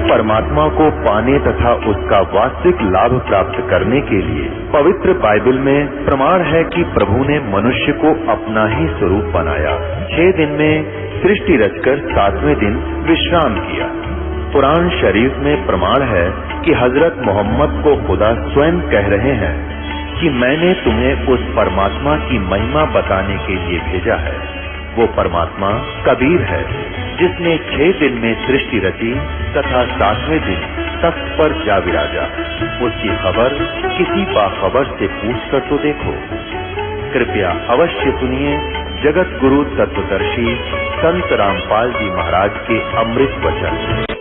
परमात्मा को पाने तथा उसका वास्तविक लाभ प्राप्त करने के लिए पवित्र बाइबल में प्रमाण है कि प्रभु ने मनुष्य को अपना ही स्वरूप बनाया। 6 दिन में सृष्टि रचकर 7वें दिन विश्राम किया। कुरान शरीफ में प्रमाण है कि हजरत मोहम्मद को खुदा स्वयं कह रहे हैं कि मैंने तुम्हें उस परमात्मा की महिमा बताने के लिए भेजा है। वो परमात्मा कबीर है जिसने 6 दिन में सृष्टि रची तथा 7वें दिन तख्त पर जा विराजा। उसकी खबर किसी बाखबर से पूछ कर तो देखो। कृपया अवश्य सुनिए जगत गुरु तत्वदर्शी संत रामपाल जी महाराज के अमृत वचन।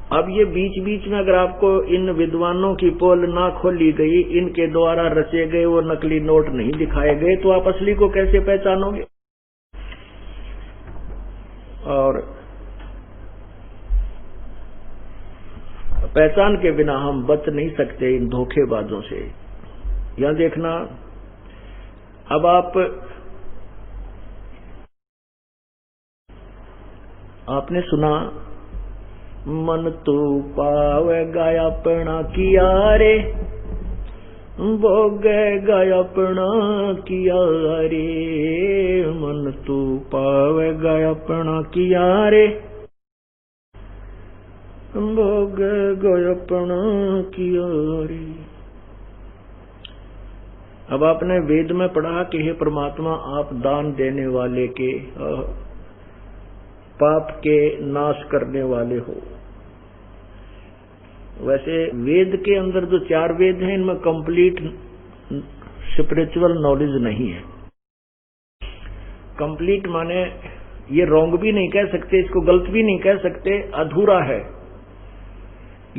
अब ये बीच बीच में अगर आपको इन विद्वानों की पोल ना खोली गई, इनके द्वारा रचे गए वो नकली नोट नहीं दिखाए गए, तो आप असली को कैसे पहचानोगे? और पहचान के बिना हम बच नहीं सकते इन धोखेबाजों से। यहां देखना, अब आपने सुना मन तो पावेगा अपना किया रे, भोगेगा अपना किया रे, मन तो पावेगा अपना किया रे, भोगेगा अपना किया रे। अब आपने वेद में पढ़ा कि हे परमात्मा आप दान देने वाले के पाप के नाश करने वाले हो। वैसे वेद के अंदर जो 4 वेद हैं इनमें कंप्लीट स्पिरिचुअल नॉलेज नहीं है। कंप्लीट माने ये रॉन्ग भी नहीं कह सकते, इसको गलत भी नहीं कह सकते, अधूरा है।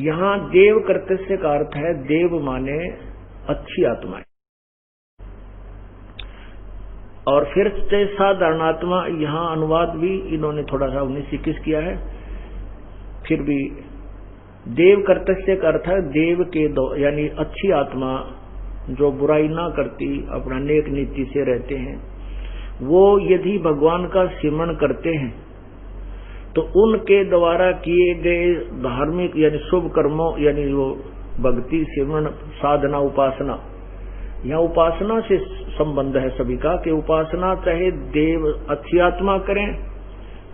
यहां देव कर्तस्य का अर्थ है, देव माने अच्छी आत्मा, और फिर से साधारण आत्मा। यहां अनुवाद भी इन्होंने थोड़ा सा 19-21 किया है। फिर भी देव कर्तस्य का अर्थ है देव के दो, यानी अच्छी आत्मा जो बुराई ना करती, अपना नेक नीति से रहते हैं, वो यदि भगवान का सिमरण करते हैं तो उनके द्वारा किए गए धार्मिक यानी शुभ कर्मों, यानी वो भक्ति, सिमरण, साधना, उपासना, यहाँ उपासना से संबंध है सभी का, कि उपासना चाहे देव अच्छी आत्मा करें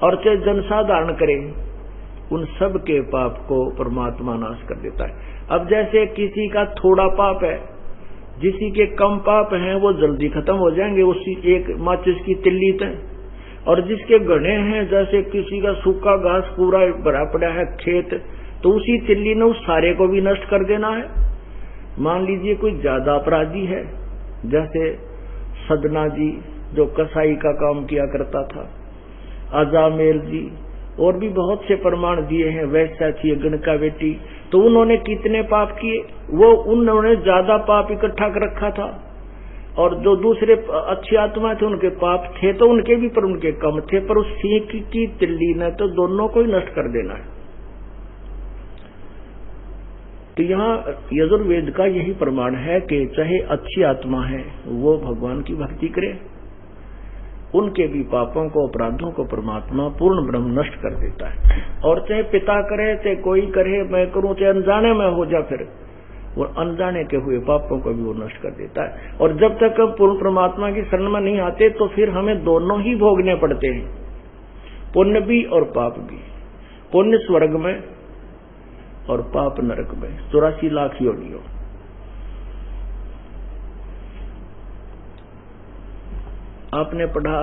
और चाहे जनसाधारण करें, उन सब के पाप को परमात्मा नाश कर देता है। अब जैसे किसी का थोड़ा पाप है, जिसी के कम पाप हैं वो जल्दी खत्म हो जाएंगे उसी एक माचिस की तिल्ली तक, और जिसके घने हैं, जैसे किसी का सूखा घास पूरा भरा पड़ा है खेत, तो उसी तिल्ली ने उस सारे को भी नष्ट कर देना है। मान लीजिए कोई ज्यादा अपराधी है, जैसे सदना जी जो कसाई का काम किया करता था, अजामेल जी, और भी बहुत से प्रमाण दिए हैं, वैसा थी गणका बेटी, तो उन्होंने कितने पाप किए, वो उन्होंने ज्यादा पाप इकट्ठा कर रखा था, और जो दूसरे अच्छी आत्मा थे उनके पाप थे तो उनके भी, पर उनके कम थे, पर उस सीख की तिल्ली ने तो दोनों को ही नष्ट कर देना है। तो यहाँ यजुर्वेद का यही प्रमाण है कि चाहे अच्छी आत्मा है वो भगवान की भक्ति करे, उनके भी पापों को, अपराधों को परमात्मा पूर्ण ब्रह्म नष्ट कर देता है। और चाहे पिता करे, चाहे कोई करे, मैं करूं, चाहे अनजाने में हो जा, फिर वो अनजाने के हुए पापों को भी वो नष्ट कर देता है। और जब तक हम पूर्ण परमात्मा की शरण में नहीं आते तो फिर हमें दोनों ही भोगने पड़ते हैं, पुण्य भी और पाप भी। पुण्य स्वर्ग में और पाप नरक में, 84 लाख योनियों। आपने पढ़ा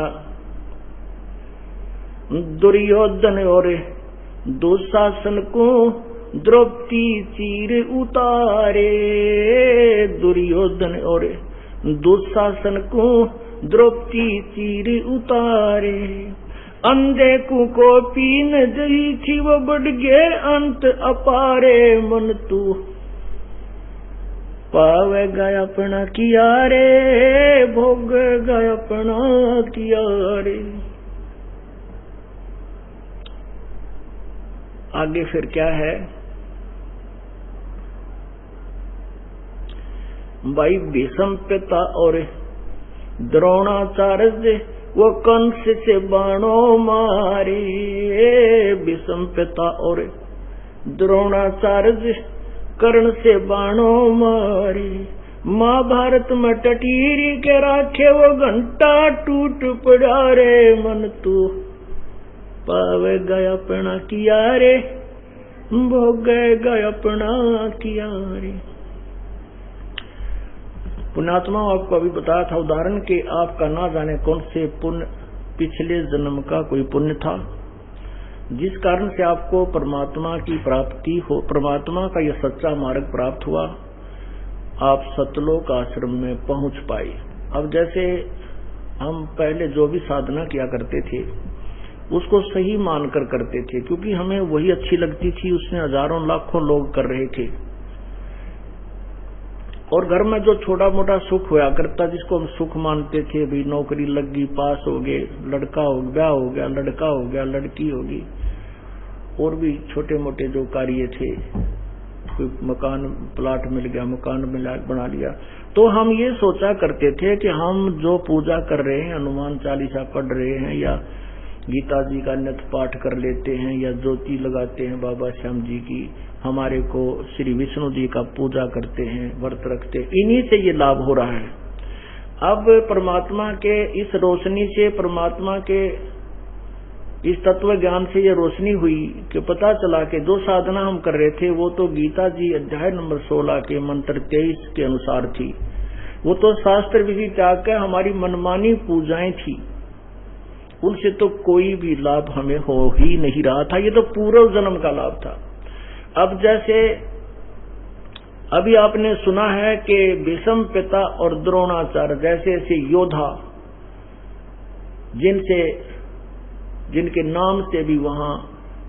दुर्योधन और दुशासन को द्रौपदी चीर उतारे, दुर्योधन और दुशासन को द्रौपदी चीर उतारे, अंधे को पीन जई थी वो बढ़ गए अंत अपारे, मन तू पावेगा अपना किया रे, भोगेगा अपना किया रे। आगे फिर क्या है भाई, भीष्म पिता और द्रोणाचार्य वो कंस से बाणों मारे, भीष्म पिता और द्रोणाचार्य कर्ण से बाणों मारे, महाभारत में टटीरी के राखे वो घंटा टूट पड़ा रे, मन तू पावेगा अपना किया रे, भोगेगा अपना किया रे। पुण्यात्मा आपको अभी बताया था उदाहरण कि आपका ना जाने कौन से पुण्य पिछले जन्म का कोई पुण्य था जिस कारण से आपको परमात्मा की प्राप्ति हो, परमात्मा का यह सच्चा मार्ग प्राप्त हुआ, आप सतलोक आश्रम में पहुंच पाए। अब जैसे हम पहले जो भी साधना किया करते थे उसको सही मानकर करते थे, क्योंकि हमें वही अच्छी लगती थी, उसमें हजारों लाखों लोग कर रहे थे, और घर में जो छोटा मोटा सुख हुआ करता जिसको हम सुख मानते थे, भाई नौकरी लग गई, पास हो गए, लड़का हो ब्याह हो गया, लड़का हो गया, लड़की होगी, और भी छोटे मोटे जो कार्य थे, कोई मकान प्लाट मिल गया, मकान मिला बना लिया, तो हम ये सोचा करते थे कि हम जो पूजा कर रहे हैं, हनुमान चालीसा पढ़ रहे हैं या गीता जी का नित्य पाठ कर लेते हैं या ज्योति लगाते हैं बाबा श्याम जी की, हमारे को श्री विष्णु जी का पूजा करते हैं, व्रत रखते हैं, इन्हीं से ये लाभ हो रहा है। अब परमात्मा के इस रोशनी से, परमात्मा के इस तत्व ज्ञान से ये रोशनी हुई कि पता चला कि जो साधना हम कर रहे थे वो तो गीता जी अध्याय नंबर 16 के मंत्र 23 के अनुसार थी, वो तो शास्त्र विधि त्याग कर हमारी मनमानी पूजाएं थी, उनसे तो कोई भी लाभ हमें हो ही नहीं रहा था, ये तो पूर्व जन्म का लाभ था। अब जैसे अभी आपने सुना है कि भीष्म पिता और द्रोणाचार्य जैसे ऐसे योद्धा जिनके नाम से भी वहां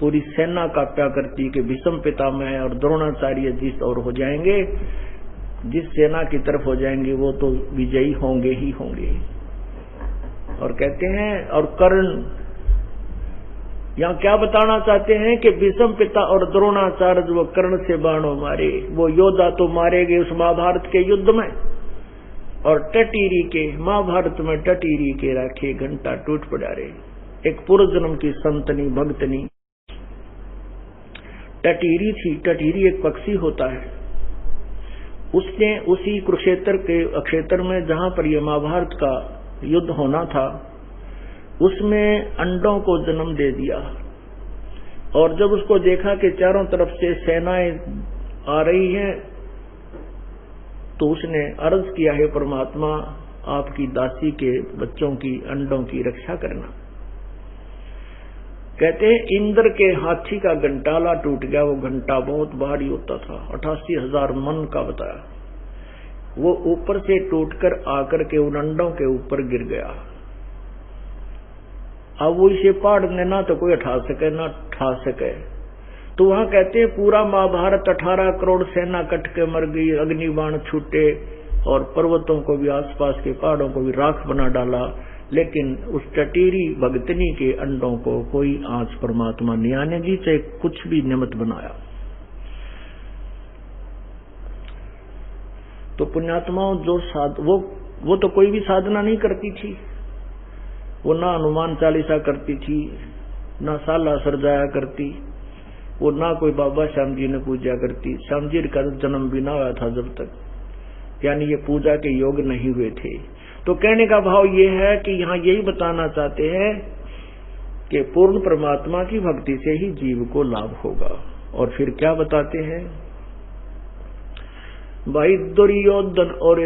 पूरी सेना कांपा करती कि भीष्म पिता में और द्रोणाचार्य जिस और हो जाएंगे, जिस सेना की तरफ हो जाएंगे वो तो विजयी होंगे ही होंगे। और कहते हैं, और कर्ण यहाँ क्या बताना चाहते हैं कि भीष्म पिता और द्रोणाचार्य वो कर्ण से बाणों मारे, वो योद्धा तो मारे गए उस महाभारत के युद्ध में, और टटीरी के महाभारत में टटीरी के राखे घंटा टूट पड़ा रे। एक पूर्व जन्म की संतनी भक्तनी टटीरी थी, टटीरी एक पक्षी होता है, उसने उसी कुरुक्षेत्र के क्षेत्र में जहां पर यह महाभारत का युद्ध होना था उसमें अंडों को जन्म दे दिया, और जब उसको देखा कि चारों तरफ से सेनाएं आ रही हैं तो उसने अर्ज किया, है परमात्मा आपकी दासी के बच्चों की अंडों की रक्षा करना। कहते हैं इंद्र के हाथी का घंटाला टूट गया, वो घंटा बहुत भारी होता था, 88,000 मन का बताया, वो ऊपर से टूटकर आकर के उन अंडों के ऊपर गिर गया। अब वो इसे पाड़ने ना तो कोई उठा सके ना ठा सके, तो वहां कहते हैं पूरा महाभारत 18 करोड़ सेना कट के मर गई, अग्निबाण छूटे और पर्वतों को भी आसपास के पहाड़ों को भी राख बना डाला, लेकिन उस टटीरी भगतनी के अंडों को कोई आंच परमात्मा नहीं आने दी, चाहे कुछ भी निमित्त बनाया। तो पुण्यात्माओं जो वो तो कोई भी साधना नहीं करती थी, वो ना हनुमान चालीसा करती थी, ना साला सरजाया करती, वो ना कोई बाबा श्याम जी ने पूजा करती, श्याम जी का जन्म भी ना हुआ था जब तक, यानी ये पूजा के योग नहीं हुए थे। तो कहने का भाव ये है कि यहाँ यही बताना चाहते हैं कि पूर्ण परमात्मा की भक्ति से ही जीव को लाभ होगा। और फिर क्या बताते हैं भाई, दुर्योधन और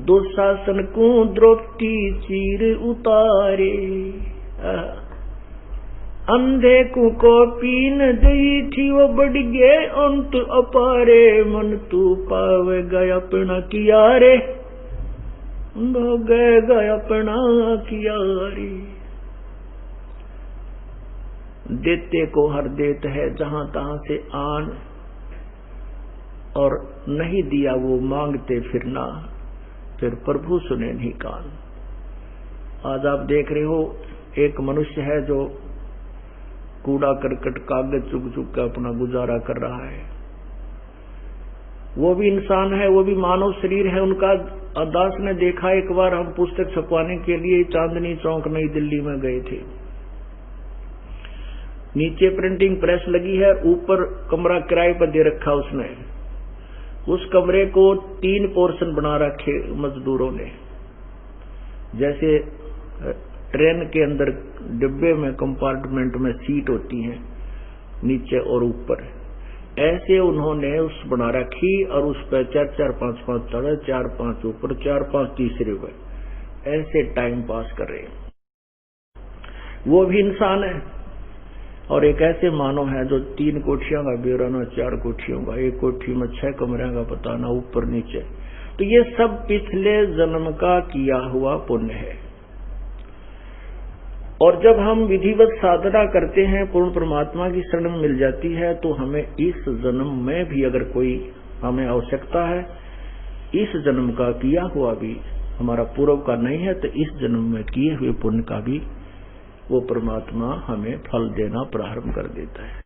दुशासन को द्रौपदी चीर उतारे, अंधे को पीन दई थी वो बढ़ गए अंत अपारे, मन तू पावे गया अपना किया रे, गए अपना किया रे। देते को हर देत है जहां तहां से आन, और नहीं दिया वो मांगते फिरना, फिर प्रभु सुने नहीं कान। आज आप देख रहे हो एक मनुष्य है जो कूड़ा करकट कागज चुग चुग कर अपना गुजारा कर रहा है। वो भी इंसान है, वो भी मानव शरीर है उनका। दास ने देखा, एक बार हम पुस्तक छपवाने के लिए चांदनी चौक नई दिल्ली में गए थे। नीचे प्रिंटिंग प्रेस लगी है, ऊपर कमरा किराए पर दे रखा उसने। उस कमरे को 3 पोर्शन बना रखे मजदूरों ने, जैसे ट्रेन के अंदर डिब्बे में कंपार्टमेंट में सीट होती है नीचे और ऊपर, ऐसे उन्होंने उस बना रखी और उस पर 4-4, 5-5 चढ़े, 4-5 ऊपर, 4-5 तीसरे पर, ऐसे टाइम पास कर रहे हैं। वो भी इंसान है और एक ऐसे मानव है जो 3 कोठियों का ब्यौरा ना 4 कोठियों का, एक कोठी में 6 कमरे का पता ना ऊपर नीचे। तो ये सब पिछले जन्म का किया हुआ पुण्य है। और जब हम विधिवत साधना करते हैं, पूर्ण परमात्मा की शरण में मिल जाती है, तो हमें इस जन्म में भी अगर कोई हमें आवश्यकता है, इस जन्म का किया हुआ भी हमारा पूर्व का नहीं है, तो इस जन्म में किए हुए पुण्य का भी वो परमात्मा हमें फल देना प्रारंभ कर देता है।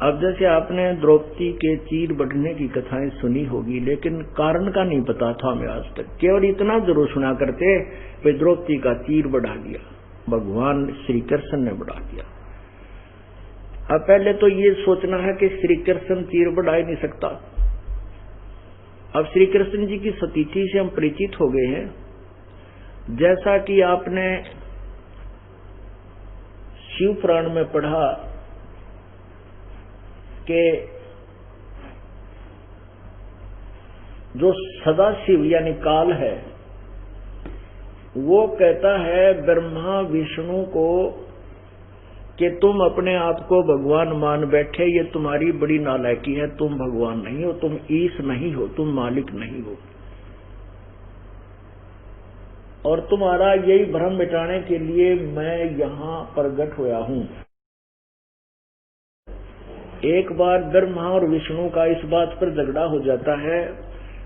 अब जैसे आपने द्रौपदी के चीर बढ़ने की कथाएं सुनी होगी, लेकिन कारण का नहीं पता था हमें आज तक। केवल इतना जरूर सुना करते वे द्रौपदी का चीर बढ़ा दिया, भगवान श्री कृष्ण ने बढ़ा दिया। अब पहले तो ये सोचना है कि श्री कृष्ण चीर बढ़ा ही नहीं सकता। अब श्री कृष्ण जी की सतीथि से हम परिचित हो गए हैं। जैसा कि आपने शिव पुराण में पढ़ा कि जो सदाशिव यानी काल है, वो कहता है ब्रह्मा विष्णु को कि तुम अपने आप को भगवान मान बैठे, ये तुम्हारी बड़ी नालायकी है, तुम भगवान नहीं हो, तुम ईश नहीं हो, तुम मालिक नहीं हो, और तुम्हारा यही भ्रम मिटाने के लिए मैं यहां प्रकट हुआ हूं। एक बार ब्रह्मा और विष्णु का इस बात पर झगड़ा हो जाता है।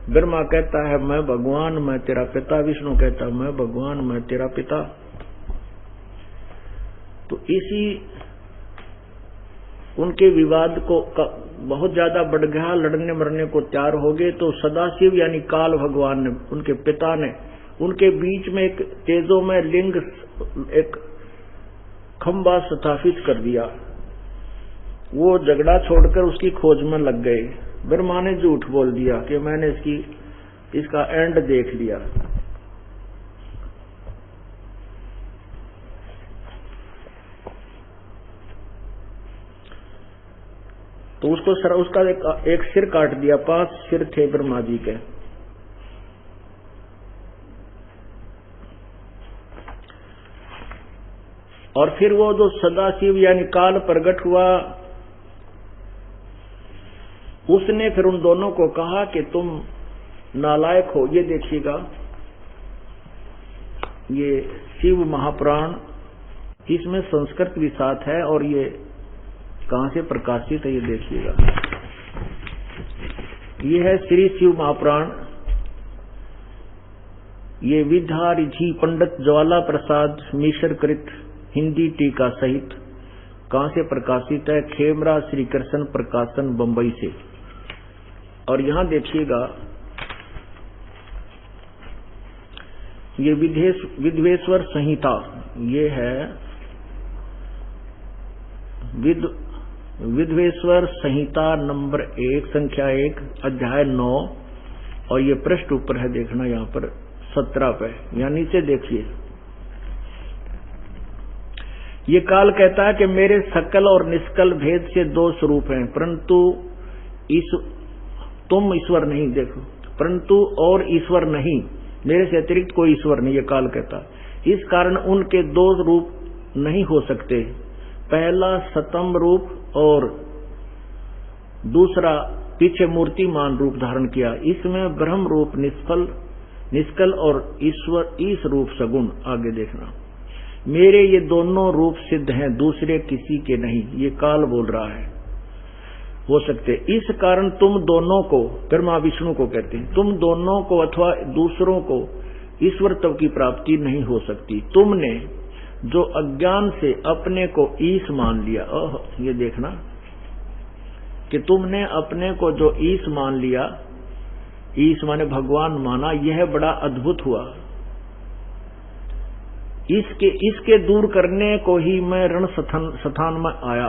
ब्रह्मा कहता है मैं भगवान, मैं तेरा पिता, विष्णु कहता है मैं भगवान, मैं तेरा पिता। तो इसी उनके विवाद को बहुत ज्यादा बढ़ गया, लड़ने मरने को तैयार हो गए। तो सदाशिव यानी काल भगवान ने, उनके पिता ने, उनके बीच में एक तेजो में लिंग, एक खंबा स्थापित कर दिया। वो झगड़ा छोड़कर उसकी खोज में लग गए। ब्रह्मा ने झूठ बोल दिया कि मैंने इसका एंड देख लिया। तो उसका एक सिर काट दिया। 5 सिर थे ब्रह्मा जी के। और फिर वो जो सदाशिव यानी काल प्रकट हुआ, उसने फिर उन दोनों को कहा कि तुम नालायक हो। ये देखिएगा, ये शिव महापुराण, इसमें संस्कृत भी साथ है और ये कहां से प्रकाशित है ये देखिएगा। ये है श्री शिव महापुराण। ये विद्यारिझी पंडित ज्वाला प्रसाद मिश्र कृत हिंदी टीका सहित कहां से प्रकाशित है? खेमरा श्री कृष्ण प्रकाशन बंबई से। और यहां देखिएगा, ये विद्वेश्वर संहिता, ये है विद्वेश्वर संहिता नंबर 1, संख्या 1, अध्याय 9, और ये पृष्ठ ऊपर है, देखना यहां पर 17 पे, या नीचे देखिए। ये काल कहता है कि मेरे सकल और निष्कल भेद से 2 स्वरूप हैं, परंतु इस तुम ईश्वर नहीं, देखो, परंतु और ईश्वर नहीं, मेरे से अतिरिक्त कोई ईश्वर नहीं, ये काल कहता। इस कारण उनके दो रूप नहीं हो सकते, पहला सतम रूप और दूसरा पीछे मूर्तिमान रूप धारण किया। इसमें ब्रह्म रूप निष्कल और ईश्वर ईश रूप सगुण। आगे देखना, मेरे ये दोनों रूप सिद्ध हैं, दूसरे किसी के नहीं, ये काल बोल रहा है, हो सकते। इस कारण तुम दोनों को, ब्रह्मा विष्णु को कहते हैं, तुम दोनों को अथवा दूसरों को ईश्वरत्व की प्राप्ति नहीं हो सकती। तुमने जो अज्ञान से अपने को ईश मान लिया, ये देखना कि तुमने अपने को जो ईश मान लिया, ईश माने भगवान माना, यह बड़ा अद्भुत हुआ। इसके दूर करने को ही मैं रण स्थान में आया।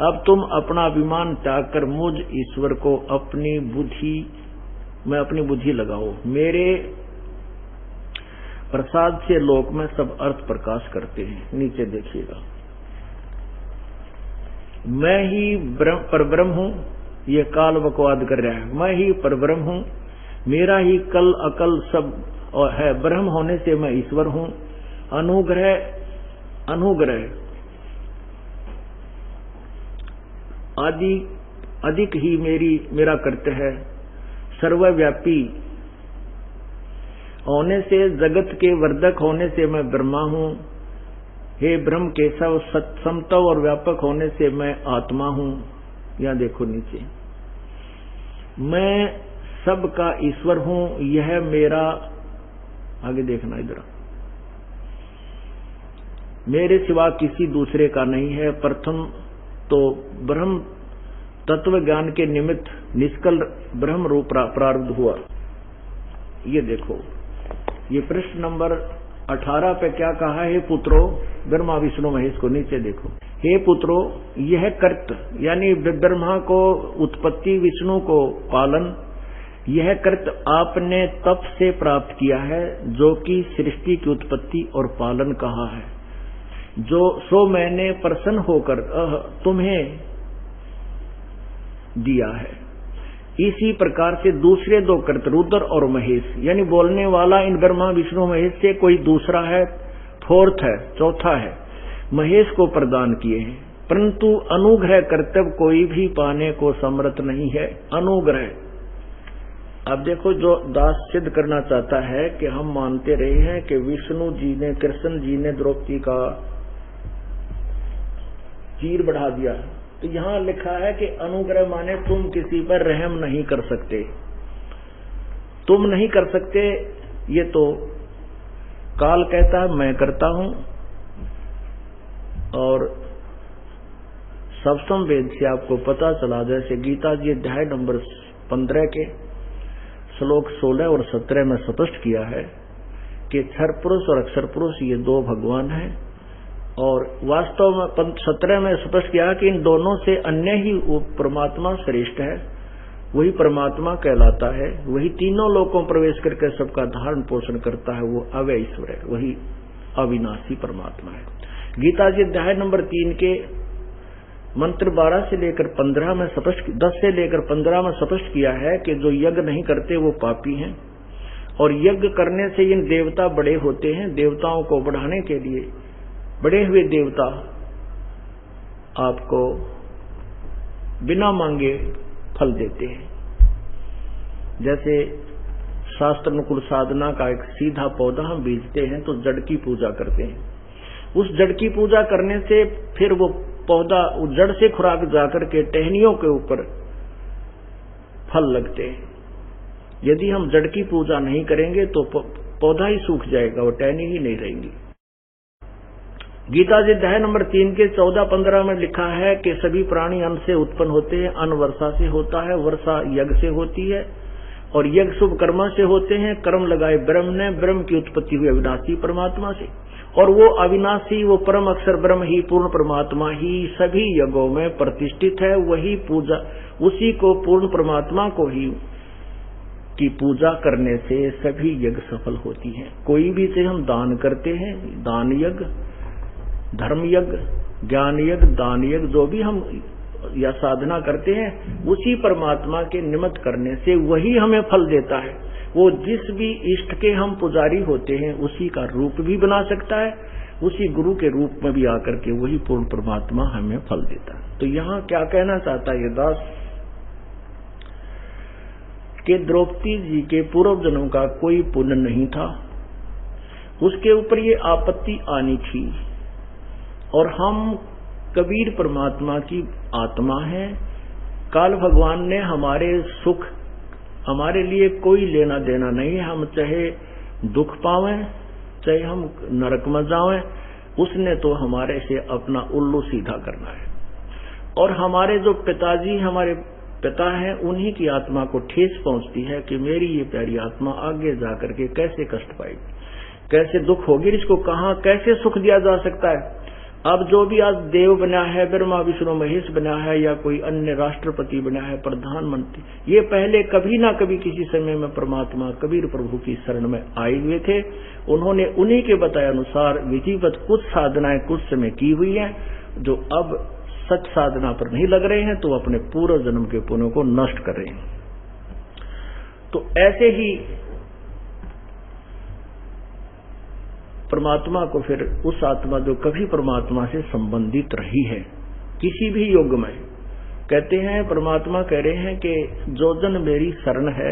अब तुम अपना अभिमान त्याग कर मुझ ईश्वर को अपनी बुद्धि लगाओ। मेरे प्रसाद से लोक में सब अर्थ प्रकाश करते हैं। नीचे देखिएगा, मैं ही परब्रह्म हूं, ये काल बकवाद कर रहा है, मैं ही परब्रह्म हूं, मेरा ही कल अकल सब है, ब्रह्म होने से मैं ईश्वर हूं। अनुग्रह अधिक ही मेरा कर्तव्य है। सर्वव्यापी होने से, जगत के वर्धक होने से मैं ब्रह्मा हूं। हे ब्रह्म केशव, समतव और व्यापक होने से मैं आत्मा हूं। यहां देखो नीचे, मैं सबका ईश्वर हूं, यह मेरा, आगे देखना इधर, मेरे सिवा किसी दूसरे का नहीं है। प्रथम तो ब्रह्म तत्व ज्ञान के निमित्त निष्कल ब्रह्म रूप प्रारब्ध हुआ। ये देखो, ये प्रश्न नंबर 18 पे क्या कहा है, पुत्रो, ब्रह्मा विष्णु महेश को। नीचे देखो, हे पुत्रो, यह कर्त यानी ब्रह्मा को उत्पत्ति, विष्णु को पालन, यह कर्त आपने तप से प्राप्त किया है, जो कि सृष्टि की उत्पत्ति और पालन कहा है। सो मैंने प्रसन्न होकर तुम्हें दिया है। इसी प्रकार से दूसरे दो कर्त, रुद्र और महेश, यानी बोलने वाला इन ब्रह्मा विष्णु महेश से कोई दूसरा है, फोर्थ है, चौथा है, महेश को प्रदान किए हैं। परंतु अनुग्रह कर्तव्य कोई भी पाने को समर्थ नहीं है। अनुग्रह, अब देखो, जो दास सिद्ध करना चाहता है कि हम मानते रहे हैं कि विष्णु जी ने, कृष्ण जी ने द्रौपदी का चीर बढ़ा दिया, तो यहां लिखा है कि अनुग्रह माने तुम किसी पर रहम नहीं कर सकते, तुम नहीं कर सकते। ये तो काल कहता है, मैं करता हूं। और सप्तम वेद से आपको पता चला, जैसे गीता जी अध्याय नंबर 15 के श्लोक 16 और 17 में स्पष्ट किया है कि क्षर पुरुष और अक्षर पुरुष ये दो भगवान हैं। और वास्तव में 17 में स्पष्ट किया कि इन दोनों से अन्य ही परमात्मा श्रेष्ठ है, वही परमात्मा कहलाता है, वही तीनों लोकों में प्रवेश करके सबका धारण पोषण करता है, वो अव्यय ईश्वर है, वही अविनाशी परमात्मा है। गीता जी अध्याय नंबर 3 के मंत्र 12 से लेकर 15 में स्पष्ट, 10 से लेकर 15 में स्पष्ट किया है कि जो यज्ञ नहीं करते वो पापी हैं, और यज्ञ करने से इन देवता बड़े होते हैं। देवताओं को बढ़ाने के लिए बड़े हुए देवता आपको बिना मांगे फल देते हैं। जैसे शास्त्र अनुकूल साधना का एक सीधा पौधा हम बीजते हैं तो जड़ की पूजा करते हैं। उस जड़ की पूजा करने से फिर वो पौधा उस जड़ से खुराक जाकर के टहनियों के ऊपर फल लगते हैं। यदि हम जड़ की पूजा नहीं करेंगे तो पौधा ही सूख जाएगा, वो टहनी ही नहीं रहेंगी। गीता जी अध्याय नंबर 3 के 14-15 में लिखा है कि सभी प्राणी अन्न से उत्पन्न होते हैं। अन्न वर्षा से होता है, वर्षा यज्ञ से होती है, और यज्ञ शुभ कर्म से होते हैं। कर्म लगाए ब्रह्म ने, ब्रह्म की उत्पत्ति हुई अविनाशी परमात्मा से, और वो अविनाशी, वो परम अक्षर ब्रह्म ही, पूर्ण परमात्मा ही सभी यज्ञों में प्रतिष्ठित है। वही पूजा, उसी को पूर्ण परमात्मा को ही की पूजा करने से सभी यज्ञ सफल होती है। कोई भी से हम दान करते हैं, दान यज्ञ, धर्म यज्ञ, ज्ञान यज्ञ, दान यज्ञ, जो भी हम या साधना करते हैं, उसी परमात्मा के निमित्त करने से वही हमें फल देता है। वो जिस भी इष्ट के हम पुजारी होते हैं उसी का रूप भी बना सकता है, उसी गुरु के रूप में भी आकर के वही पूर्ण परमात्मा हमें फल देता है। तो यहाँ क्या कहना चाहता है ये दास कि द्रौपदी जी के पूर्व जन्म का कोई पुण्य नहीं था, उसके ऊपर ये आपत्ति आनी थी। और हम कबीर परमात्मा की आत्मा है, काल भगवान ने हमारे सुख, हमारे लिए कोई लेना देना नहीं है। हम चाहे दुख पावें चाहे हम नरक में जाएं, उसने तो हमारे से अपना उल्लू सीधा करना है। और हमारे जो पिताजी, हमारे पिता हैं, उन्हीं की आत्मा को ठेस पहुंचती है कि मेरी ये प्यारी आत्मा आगे जाकर के कैसे कष्ट पाएगी, कैसे दुख होगी, इसको कहाँ कैसे सुख दिया जा सकता है। अब जो भी आज देव बना है, ब्रह्मा विष्णु महेश बना है, या कोई अन्य राष्ट्रपति बना है, प्रधानमंत्री, ये पहले कभी ना कभी किसी समय में परमात्मा कबीर प्रभु की शरण में आए हुए थे। उन्होंने उन्हीं के बताए अनुसार विधिवत कुछ साधनाएं कुछ समय की हुई हैं, जो अब सच साधना पर नहीं लग रहे हैं, तो अपने पूर्व जन्म के पुण्यों को नष्ट कर रहे हैं। तो ऐसे ही परमात्मा को फिर उस आत्मा जो कभी परमात्मा से संबंधित रही है किसी भी युग में, कहते हैं परमात्मा कह रहे हैं कि जो जन मेरी शरण है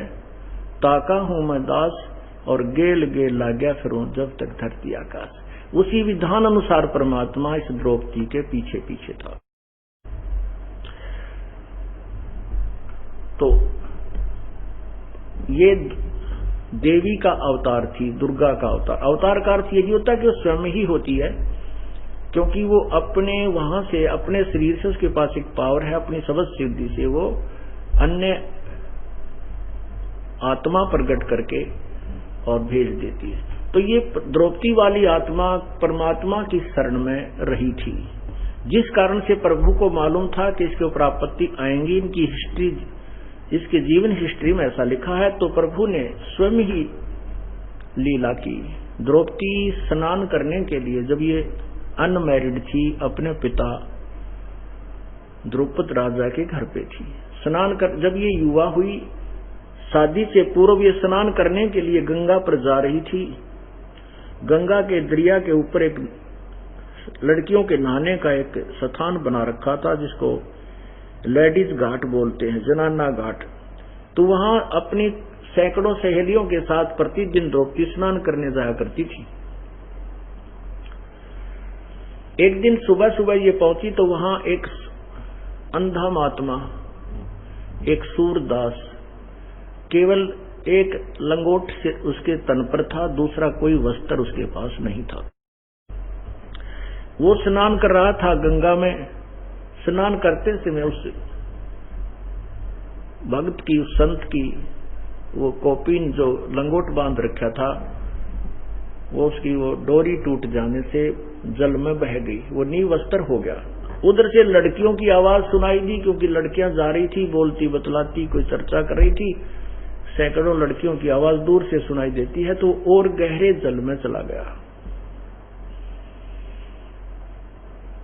ताका हूं मैं दास, और गेल गेल लाग्या फिरूं जब तक धरती आकाश। उसी विधान अनुसार परमात्मा इस द्रौपदी के पीछे पीछे था। तो ये देवी का अवतार थी, दुर्गा का अवतार। अवतार का अर्थ यही होता है कि वो स्वयं ही होती है, क्योंकि वो अपने वहां से, अपने शरीर से उसके पास एक पावर है, अपनी सबस सिद्धि से वो अन्य आत्मा प्रकट करके और भेज देती है। तो ये द्रौपदी वाली आत्मा परमात्मा की शरण में रही थी, जिस कारण से प्रभु को मालूम था कि इसके ऊपर आपत्ति आएंगी। इनकी हिस्ट्री, इसके जीवन हिस्ट्री में ऐसा लिखा है, तो प्रभु ने स्वयं ही लीला की। द्रौपदी स्नान करने के लिए जब ये अनमैरिड थी, अपने पिता द्रुपद राजा के घर पे थी, स्नान कर, जब ये युवा हुई, शादी से पूर्व ये स्नान करने के लिए गंगा पर जा रही थी। गंगा के दरिया के ऊपर एक लड़कियों के नहाने का एक स्थान बना रखा था, जिसको लेडीज घाट बोलते हैं, जनाना घाट। तो वहां अपनी सैकड़ों सहेलियों के साथ प्रतिदिन द्रौपदी स्नान करने जाया करती थी। एक दिन सुबह सुबह ये पहुंची तो वहां एक अंधा महात्मा, एक सूरदास, केवल एक लंगोट से उसके तन पर था, दूसरा कोई वस्त्र उसके पास नहीं था। वो स्नान कर रहा था गंगा में। स्नान करते समय उस भक्त की, उस संत की वो कौपीन जो लंगोट बांध रखा था, वो उसकी वो डोरी टूट जाने से जल में बह गई, वो निवस्त्र हो गया। उधर से लड़कियों की आवाज सुनाई दी, क्योंकि लड़कियां जा रही थी, बोलती बतलाती, कोई चर्चा कर रही थी। सैकड़ों लड़कियों की आवाज दूर से सुनाई देती है, तो और गहरे जल में चला गया।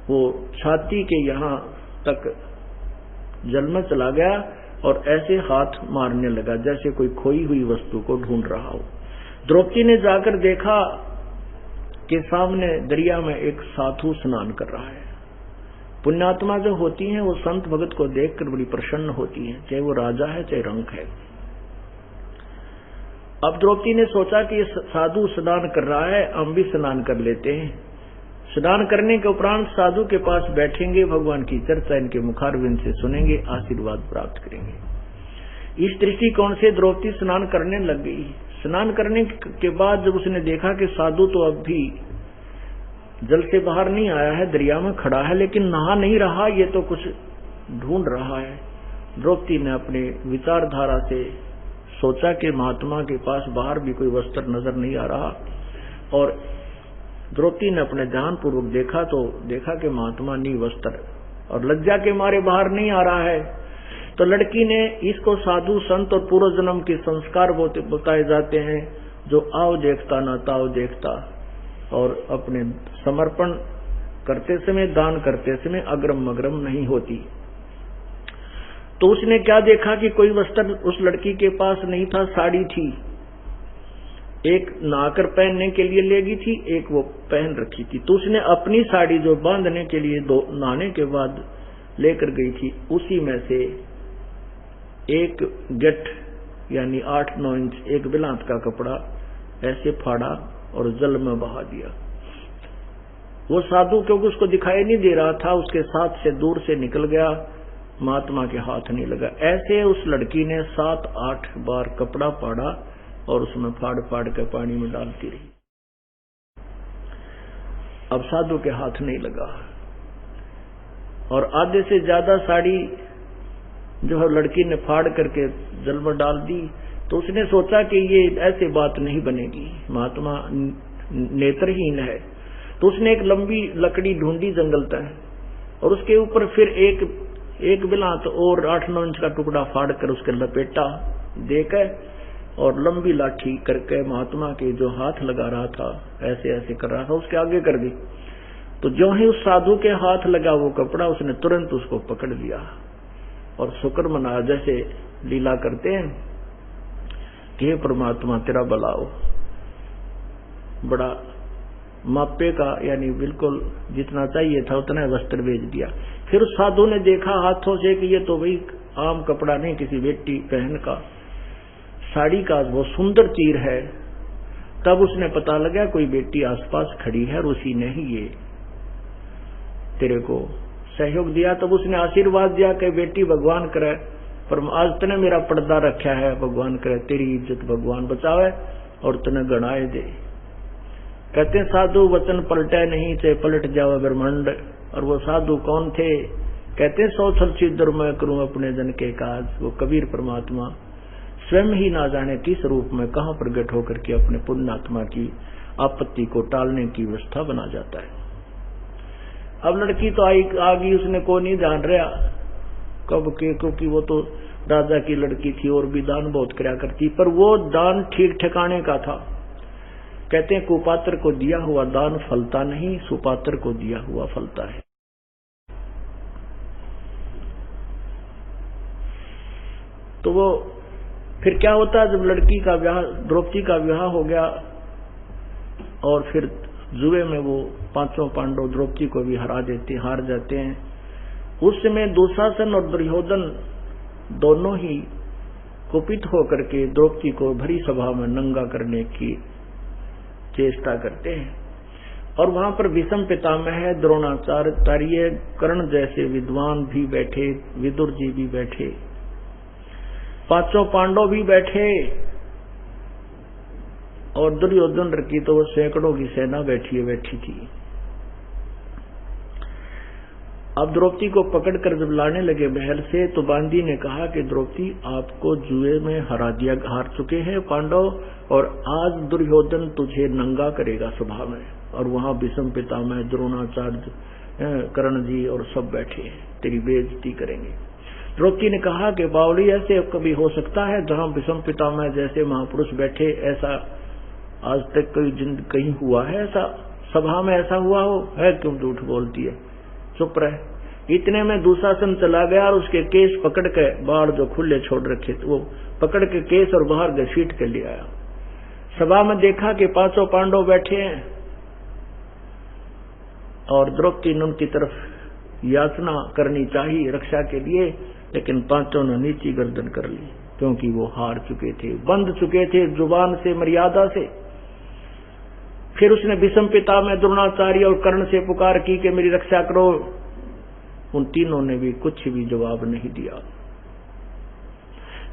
वो छाती के यहां तक जल में चला गया और ऐसे हाथ मारने लगा जैसे कोई खोई हुई वस्तु को ढूंढ रहा हो। द्रौपदी ने जाकर देखा कि सामने दरिया में एक साधु स्नान कर रहा है। पुण्यात्मा जो होती हैं वो संत भगत को देखकर बड़ी प्रसन्न होती हैं, चाहे वो राजा है चाहे रंक है। अब द्रौपदी ने सोचा कि साधु स्नान कर रहा है, हम भी स्नान कर लेते हैं। स्नान करने के उपरांत साधु के पास बैठेंगे, भगवान की चर्चा इनके मुखारविंद से सुनेंगे, आशीर्वाद प्राप्त करेंगे। इस दृष्टिकोण से द्रौपदी स्नान करने लग गई। स्नान करने के बाद जब उसने देखा कि साधु तो अब भी जल से बाहर नहीं आया है, दरिया में खड़ा है, लेकिन नहा नहीं रहा, ये तो कुछ ढूंढ रहा है। द्रौपदी ने अपने विचारधारा से सोचा कि महात्मा के पास बाहर भी कोई वस्त्र नजर नहीं आ रहा, और द्रौपदी ने अपने ध्यान पूर्वक देखा तो देखा कि महात्मा निवस्त्र और लज्जा के मारे बाहर नहीं आ रहा है। तो लड़की ने, इसको साधु संत और पूर्व जन्म के संस्कार बताए जाते हैं, जो आओ देखता ना ताओ देखता, और अपने समर्पण करते समय, दान करते समय अग्रम मग्रम नहीं होती। तो उसने क्या देखा कि कोई वस्त्र उस लड़की के पास नहीं था, साड़ी थी। एक नहाकर पहनने के लिए ले गई थी, एक वो पहन रखी थी। तो उसने अपनी साड़ी जो बांधने के लिए नहाने के बाद लेकर गई थी, उसी में से एक गट यानी 8-9 इंच एक बिलात का कपड़ा ऐसे फाड़ा और जल में बहा दिया। वो साधु क्योंकि उसको दिखाई नहीं दे रहा था, उसके साथ से दूर से निकल गया, महात्मा के हाथ नहीं लगा। ऐसे उस लड़की ने 7-8 बार कपड़ा फाड़ा और उसमें फाड़ फाड़ के पानी में डालती रही। अब साधु के हाथ नहीं लगा और आधे से ज्यादा साड़ी जो है लड़की ने फाड़ करके जल में डाल दी। तो उसने सोचा कि ये ऐसे बात नहीं बनेगी, महात्मा नेत्रहीन है। तो उसने एक लंबी लकड़ी ढूंढी जंगल तक और उसके ऊपर फिर एक बिलात और 8-9 इंच का टुकड़ा फाड़ कर उसके लपेटा देकर और लंबी लाठी करके महात्मा के जो हाथ लगा रहा था, ऐसे ऐसे कर रहा था, उसके आगे कर दी। तो जो ही उस साधु के हाथ लगा वो कपड़ा, उसने तुरंत उसको पकड़ लिया और शुक्र मनाया, जैसे लीला करते हैं कि परमात्मा तेरा भला हो। बड़ा मापे का यानी बिल्कुल जितना चाहिए था उतना वस्त्र भेज दिया। फिर उस साधु ने देखा हाथों से कि ये तो भाई आम कपड़ा नहीं, किसी बेटी बहन का साड़ी का वो सुंदर तीर है। तब उसने पता लगा कोई बेटी आसपास खड़ी है और उसी ने ही ये तेरे को सहयोग दिया। तब उसने आशीर्वाद दिया कि बेटी भगवान करे, पर आज तने मेरा पर्दा रखा है, भगवान करे तेरी इज्जत भगवान बचावे और तने गणाए दे। कहते साधु वचन पलटे नहीं, चाहे पलट जावे ब्रह्मांड। और वो साधु कौन थे? कहते 100 छल छिद्र मैं करूं अपने जन के काज। वो कबीर परमात्मा स्वयं ही ना जाने किस रूप में कहां प्रकट होकर के अपने पुण्यात्मा की आपत्ति को टालने की व्यवस्था बना जाता है। अब लड़की तो आ गई, उसने को नहीं जान रहा कब के, क्योंकि वो तो राजा की लड़की थी और भी दान बहुत कराया करती, पर वो दान ठीक ठिकाने का था। कहते हैं कुपात्र को दिया हुआ दान फलता नहीं, सुपात्र को दिया हुआ फलता है। तो वो फिर क्या होता है, जब लड़की का ब्याह, द्रौपदी का विवाह हो गया और फिर जुए में वो 5 पांडव द्रौपदी को भी हार जाते हैं। उस समय दुशासन और दुर्योधन दोनों ही कुपित होकर के द्रौपदी को भरी सभा में नंगा करने की चेष्टा करते हैं। और वहां पर भीष्म पितामह, द्रोणाचार्य, कर्ण जैसे विद्वान भी बैठे, विदुर जी भी बैठे, 5 पांडव भी बैठे और दुर्योधन की तो वो सैकड़ों की सेना बैठी थी। अब द्रौपदी को पकड़कर जब लाने लगे महल से, तो बांदी ने कहा कि द्रौपदी आपको जुए में हार चुके हैं पांडव, और आज दुर्योधन तुझे नंगा करेगा सभा में। और वहां भीष्म पितामह, द्रोणाचार्य, कर्ण जी और सब बैठे हैं, तेरी बेइज्जती करेंगे। द्रौपदी ने कहा कि बावली ऐसे कभी हो सकता है जहां भीष्म पितामह जैसे महापुरुष बैठे, ऐसा आज तक कहीं हुआ है? ऐसा सभा में ऐसा हुआ हो? है क्यों झूठ बोलती है, चुप रहे। इतने में दुशासन चला गया और उसके केस पकड़ के, बाढ़ जो खुले छोड़ रखे थे वो पकड़ के केस और बाहर घसीट के ले आया। सभा में देखा कि 5 पांडव बैठे हैं और द्रौपदी ने उनकी तरफ याचना करनी चाहिए रक्षा के लिए, लेकिन 5 ने नीची गर्दन कर ली, क्योंकि वो हार चुके थे, बंध चुके थे जुबान से, मर्यादा से। फिर उसने भीष्म पितामह, द्रोणाचार्य और कर्ण से पुकार की कि मेरी रक्षा करो। उन तीनों ने भी कुछ भी जवाब नहीं दिया।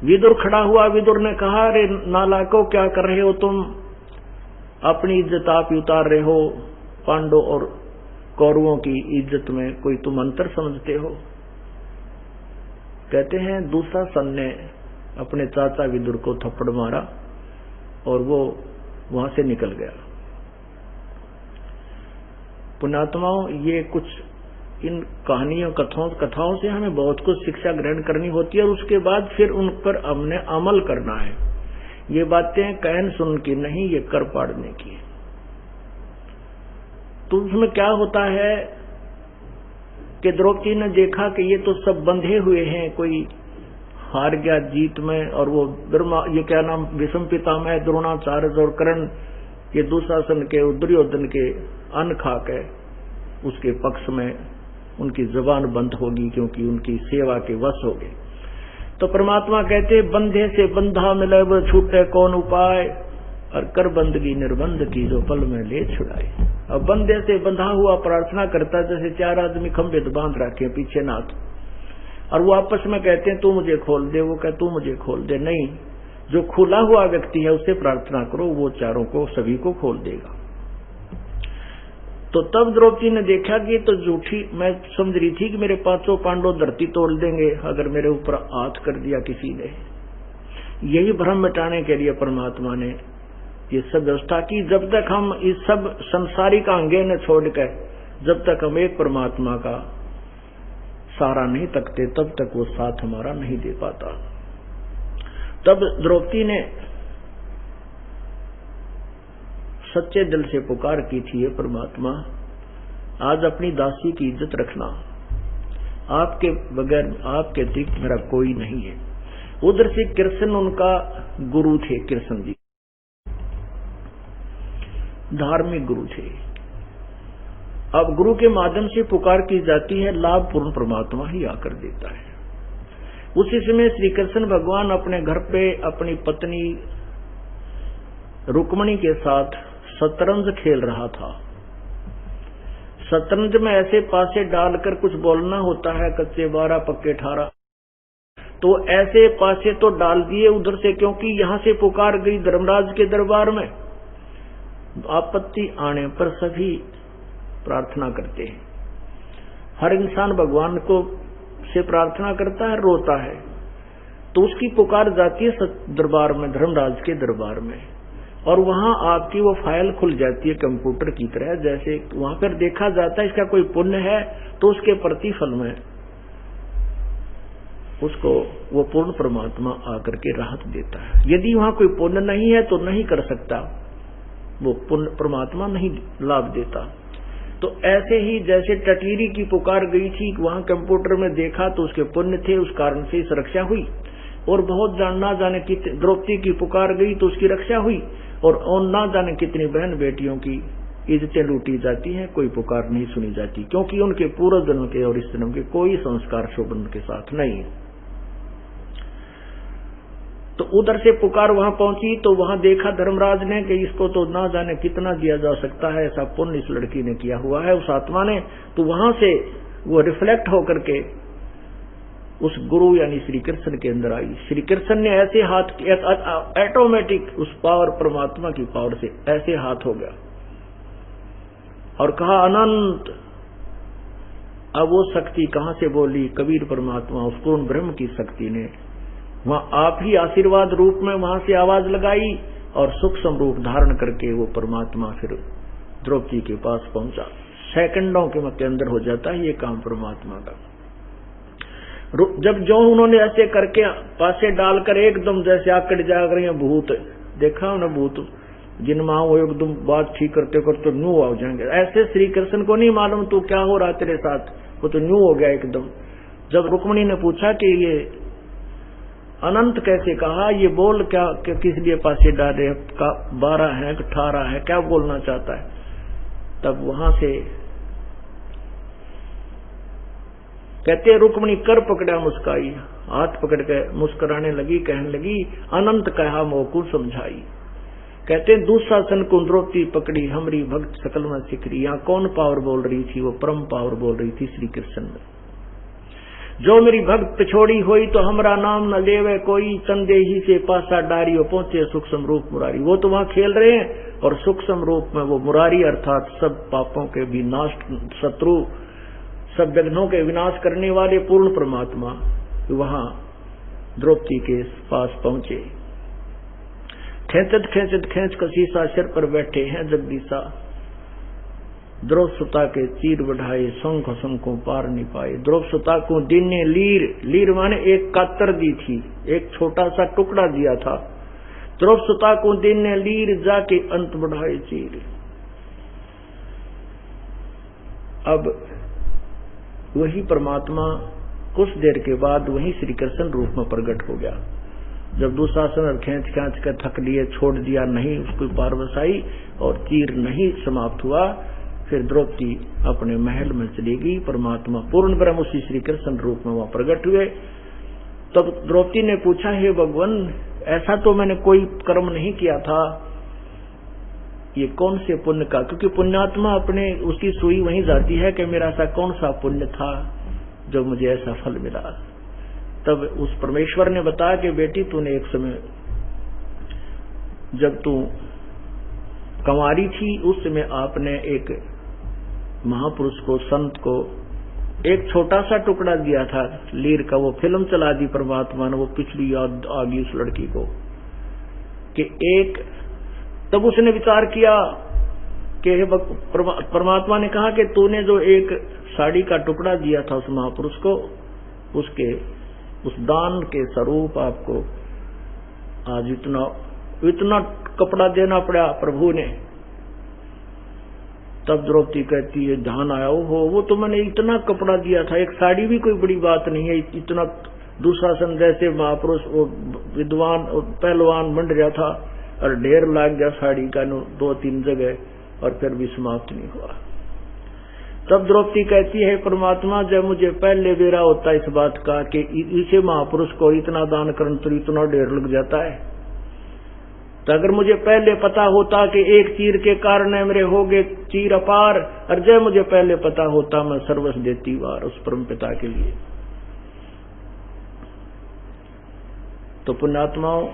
विदुर खड़ा हुआ, विदुर ने कहा, अरे नालायकों क्या कर रहे हो तुम? अपनी इज्जत आप ही उतार रहे हो, पांडव और कौरवों की इज्जत में कोई तुम अंतर समझते हो? कहते हैं दुशासन ने अपने चाचा विदुर को थप्पड़ मारा और वो वहां से निकल गया। पुण्यात्माओं, ये कुछ इन कहानियों कथाओं से हमें बहुत कुछ शिक्षा ग्रहण करनी होती है और उसके बाद फिर उन पर हमने अमल करना है। ये बातें कहन सुन की नहीं, ये कर पाड़ने की। तो उसमें क्या होता है कि द्रौपदी ने देखा कि ये तो सब बंधे हुए हैं, कोई हार गया जीत में, और वो ब्रह्मा ये क्या नाम विषम पितामह द्रोणाचार्य और कर्ण ये दुशासन के दुर्योधन के अन्न खा के उसके पक्ष में उनकी जुबान बंद होगी, क्योंकि उनकी सेवा के वश हो गए। तो परमात्मा कहते बंधे से बंधा मिले वो छूटे कौन उपाय, और कर बंदगी निर्बंध की जो पल में ले छुड़ाए। अब बंधे से बंधा हुआ प्रार्थना करता जैसे चार आदमी खंभे तो बांध रखे पीछे नाथ, और वो आपस में कहते हैं तू मुझे खोल दे, वो कहे तू मुझे खोल दे। नहीं, जो खुला हुआ व्यक्ति है उससे प्रार्थना करो, वो चारों को सभी को खोल देगा। तो तब द्रौपदी ने देखा कि तो झूठी, मैं समझ रही थी कि मेरे पांचों पांडव धरती तोड़ देंगे अगर मेरे ऊपर हाथ कर दिया किसी ने। यही भ्रम मिटाने के लिए परमात्मा ने ये सब व्यवस्था की। जब तक हम इस सब संसारिक अंगे न छोड़कर जब तक हम एक परमात्मा का सहारा नहीं तकते तब तक वो साथ हमारा नहीं दे पाता। तब द्रौपदी ने सच्चे दिल से पुकार की थी, ये परमात्मा आज अपनी दासी की इज्जत रखना, आपके बगैर आपके अतिरिक्त मेरा कोई नहीं है। उधर से कृष्ण उनका गुरु थे, कृष्ण जी धार्मिक गुरु थे। अब गुरु के माध्यम से पुकार की जाती है, लाभ पूर्ण परमात्मा ही आकर देता है। उसी समय श्री कृष्ण भगवान अपने घर पे अपनी पत्नी रुक्मणी के साथ शतरंज खेल रहा था। शतरंज में ऐसे पासे डालकर कुछ बोलना होता है, कच्चे 12 पक्के 18, तो ऐसे पासे तो डाल दिए उधर से, क्योंकि यहां से पुकार गई धर्मराज के दरबार में। आपत्ति आने पर सभी प्रार्थना करते हैं। हर इंसान भगवान को से प्रार्थना करता है, रोता है, तो उसकी पुकार जाती है दरबार में, धर्मराज के दरबार में, और वहां आपकी वो फाइल खुल जाती है कंप्यूटर की तरह। जैसे वहां पर देखा जाता है इसका कोई पुण्य है तो उसके प्रतिफल में उसको वो पूर्ण परमात्मा आकर के राहत देता है। यदि वहां कोई पुण्य नहीं है तो नहीं कर सकता, वो पुण्य परमात्मा नहीं लाभ देता। तो ऐसे ही जैसे टटीरी की पुकार गई थी, वहां कंप्यूटर में देखा तो उसके पुण्य थे, उस कारण से सुरक्षा हुई। और बहुत ना जाने कितनी द्रौपदी की पुकार गई तो उसकी रक्षा हुई, और ना जाने कितनी बहन बेटियों की इज्जतें लूटी जाती हैं, कोई पुकार नहीं सुनी जाती, क्योंकि उनके पूर्व जन्म के और इस जन्म के कोई संस्कार शोभन के साथ नहीं है। तो उधर से पुकार वहां पहुंची तो वहां देखा धर्मराज ने कि इसको तो ना जाने कितना दिया जा सकता है, ऐसा पुण्य इस लड़की ने किया हुआ है उस आत्मा ने। तो वहां से वो रिफ्लेक्ट होकर के उस गुरु यानी श्री कृष्ण के अंदर आई। श्री कृष्ण ने ऐसे हाथ, ऑटोमेटिक उस पावर परमात्मा की पावर से ऐसे हाथ हो गया और कहा अनंत। अब वो शक्ति कहां से बोली? कबीर परमात्मा, उस पूर्ण ब्रह्म की शक्ति ने वहां आप ही आशीर्वाद रूप में वहां से आवाज लगाई और सूक्ष्म रूप धारण करके वो परमात्मा फिर द्रौपदी के पास पहुंचा। सेकंडों के अंदर हो जाता है ये काम परमात्मा का। जब जो उन्होंने ऐसे करके पासे डालकर एकदम जैसे आकड़ जाग रहे हैं भूत, देखा उन्हें भूत जिन माँ वो एकदम बात ठीक करते करते न्यू हो जाएंगे, ऐसे श्री कृष्ण को नहीं मालूम तू क्या हो रहा तेरे साथ, वो तो न्यू हो गया एकदम। जब रुक्मणी ने पूछा कि ये अनंत कैसे कहा, ये बोल क्या किस लिए पासे डाले, 12 है 18 है, क्या बोलना चाहता है? तब वहां से कहते रुक्मणी कर पकड़ा मुस्काई, हाथ पकड़ के मुस्कुराने लगी, कहने लगी अनंत कहा मोकू समझाई। कहते दुशासन को द्रौपदी पकड़ी हमरी भक्त सकल में सिकरी। यहाँ कौन पावर बोल रही थी? वो परम पावर बोल रही थी श्री कृष्ण में। जो मेरी भक्त पिछोड़ी हुई तो हमरा नाम न लेवे कोई, चंदे ही से पासा डारी पहुंचे सूक्ष्म रूप मुरारी। वो तो वहां खेल रहे हैं और सूक्ष्म रूप में वो मुरारी अर्थात सब पापों के विनाश, शत्रु सब विघ्नों के विनाश करने वाले पूर्ण परमात्मा वहां द्रौपदी के पास पहुंचे। खेचत खेचत खेच कसीसा सिर पर बैठे हैं जगदीशा, द्रौपसुता के चीर बढ़ाए शंख शंखों पार नहीं पाए। द्रौपसुता को दिन ने लीर माने एक कातर दी थी, एक छोटा सा टुकड़ा दिया था। द्रौपसुता को दिन ने लीर जाके अंत बढ़ाए चीर। अब वही परमात्मा कुछ देर के बाद वही श्री कृष्ण रूप में प्रकट हो गया। जब दुशासन खींच खींच कर थक लिए, छोड़ दिया, नहीं उसको पार बसाई और तीर नहीं समाप्त हुआ, फिर द्रौपदी अपने महल में चली गई। परमात्मा पूर्ण ब्रह्म उसी श्री कृष्ण रूप में वहां प्रकट हुए। तब द्रौपदी ने पूछा, हे भगवान, ऐसा तो मैंने कोई कर्म नहीं किया था, ये कौन से पुण्य का, क्योंकि पुण्यात्मा अपने उसकी सुई वहीं जाती है कि मेरा ऐसा कौन सा पुण्य था जो मुझे ऐसा फल मिला। तब उस परमेश्वर ने बताया कि बेटी, तूने एक समय जब तू कंवारी थी उस समय आपने एक महापुरुष को, संत को एक छोटा सा टुकड़ा दिया था लीर का, वो फिल्म चला दी परमात्मा ने, वो पिछली याद आ गई उस लड़की को कि एक। तब उसने विचार किया कि परमात्मा ने कहा कि तूने जो एक साड़ी का टुकड़ा दिया था उस महापुरुष को, उसके उस दान के स्वरूप आपको आज इतना कपड़ा देना पड़ा प्रभु ने। तब द्रौपदी कहती है, ध्यान आया, हो वो तो मैंने इतना कपड़ा दिया था, एक साड़ी भी कोई बड़ी बात नहीं है, इतना दुशासन जैसे महापुरुष वो विद्वान और पहलवान बन रहा था और ढेर लाग गया साड़ी का 2-3 जगह और फिर भी समाप्त नहीं हुआ। तब द्रौपदी कहती है, परमात्मा, जब मुझे पहले बेरा होता इस बात का कि इसे महापुरुष को इतना दान करने तो इतना ढेर लग जाता है, तो अगर मुझे पहले पता होता कि एक तीर के कारण मेरे हो गए तीर अपार, और जब मुझे पहले पता होता मैं सर्वस्व देती वार उस परम पिता के लिए। तो पुण्यात्माओं,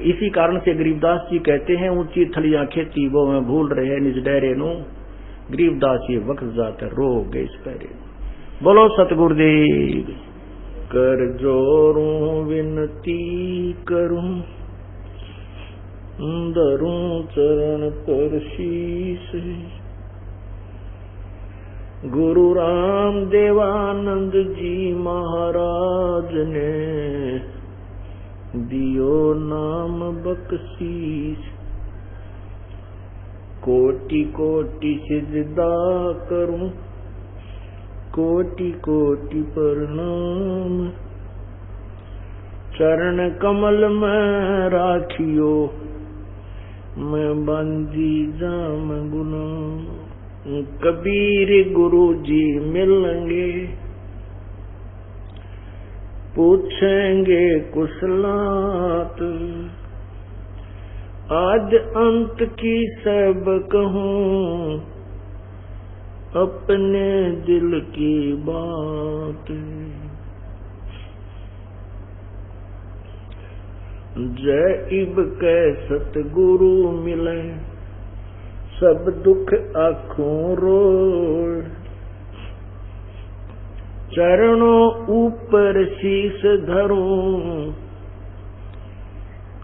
इसी कारण से गरीबदास जी कहते हैं, ऊंची थलियां खेती वो मैं भूल रहे निज डेरे नू, गरीबदास ये वक्त जाता रो गए इस पैरे। बोलो सतगुरुदेव। कर जोरूं विनती करूं, धरूं चरण पर शीस, गुरु राम देवानंद जी महाराज ने दियो नाम बख्शीस। कोटि कोटि सिजदा करूं, कोटि कोटि प्रणाम, चरण कमल में राखियो, मैं बंदी जाम गुनाह। कबीर गुरु जी मिलेंगे, पूछेंगे कुशलात, आद अंत की सब कहूं, अपने दिल की बात। जय इब कै सतगुरु मिले, सब दुख आँखों रोए, चरणों ऊपर शीस धरूं,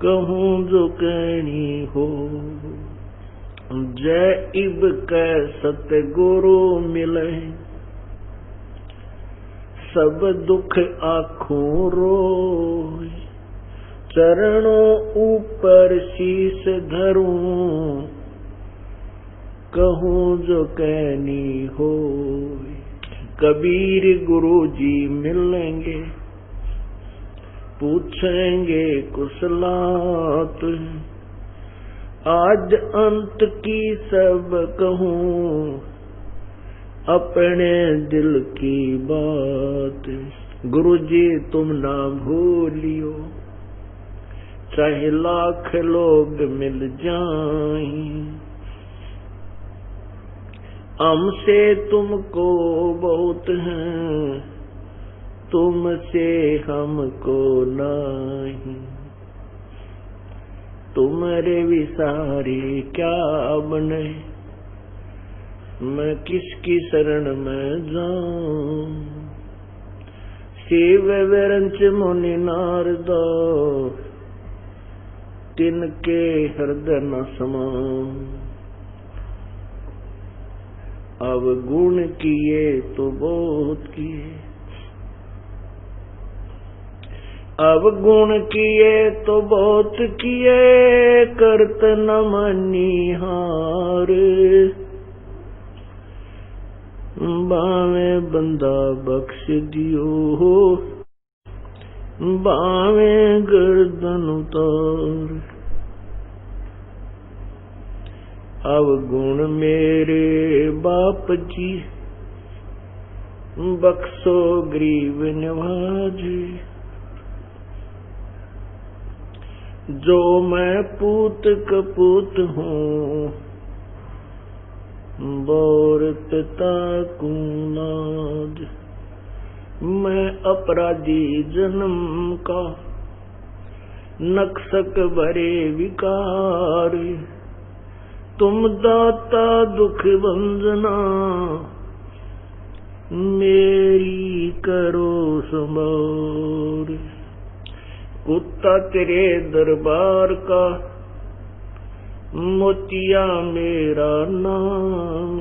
कहूं जो कहनी हो। जय इब कै सतगुरु मिले, सब दुख आँखों रोए, चरणों ऊपर शीस धरूं, कहूं जो कहनी हो। कबीर गुरु जी मिलेंगे, पूछेंगे कुशलात, आज अंत की सब कहूं, अपने दिल की बात। गुरु जी तुम ना भूलियो, चाहे लाख लोग मिल जाएं, हमसे तुमको बहुत हैं, तुमसे हमको नहीं। तुम्हारे विसारे क्या बने, मैं किसकी शरण में जाऊं। शिव विरंच मुनि नारदो, तिनके हृदय न समाऊं। अब गुण किए तो बहुत किए, अब गुण किए तो बहुत किए, करत न मनिहार। बावे बंदा बख्श दियो हो, बावे गर्दन उतार। अवगुण मेरे बाप जी, बख्शो गरीब निवाजे। जो मैं पूत कपूत हूँ, बोर पिता कुनाद। मैं अपराधी जन्म का, नक्सक भरे विकार। तुम दाता दुख भंजना, मेरी करो संभार। कुत्ता तेरे दरबार का, मोतिया मेरा नाम।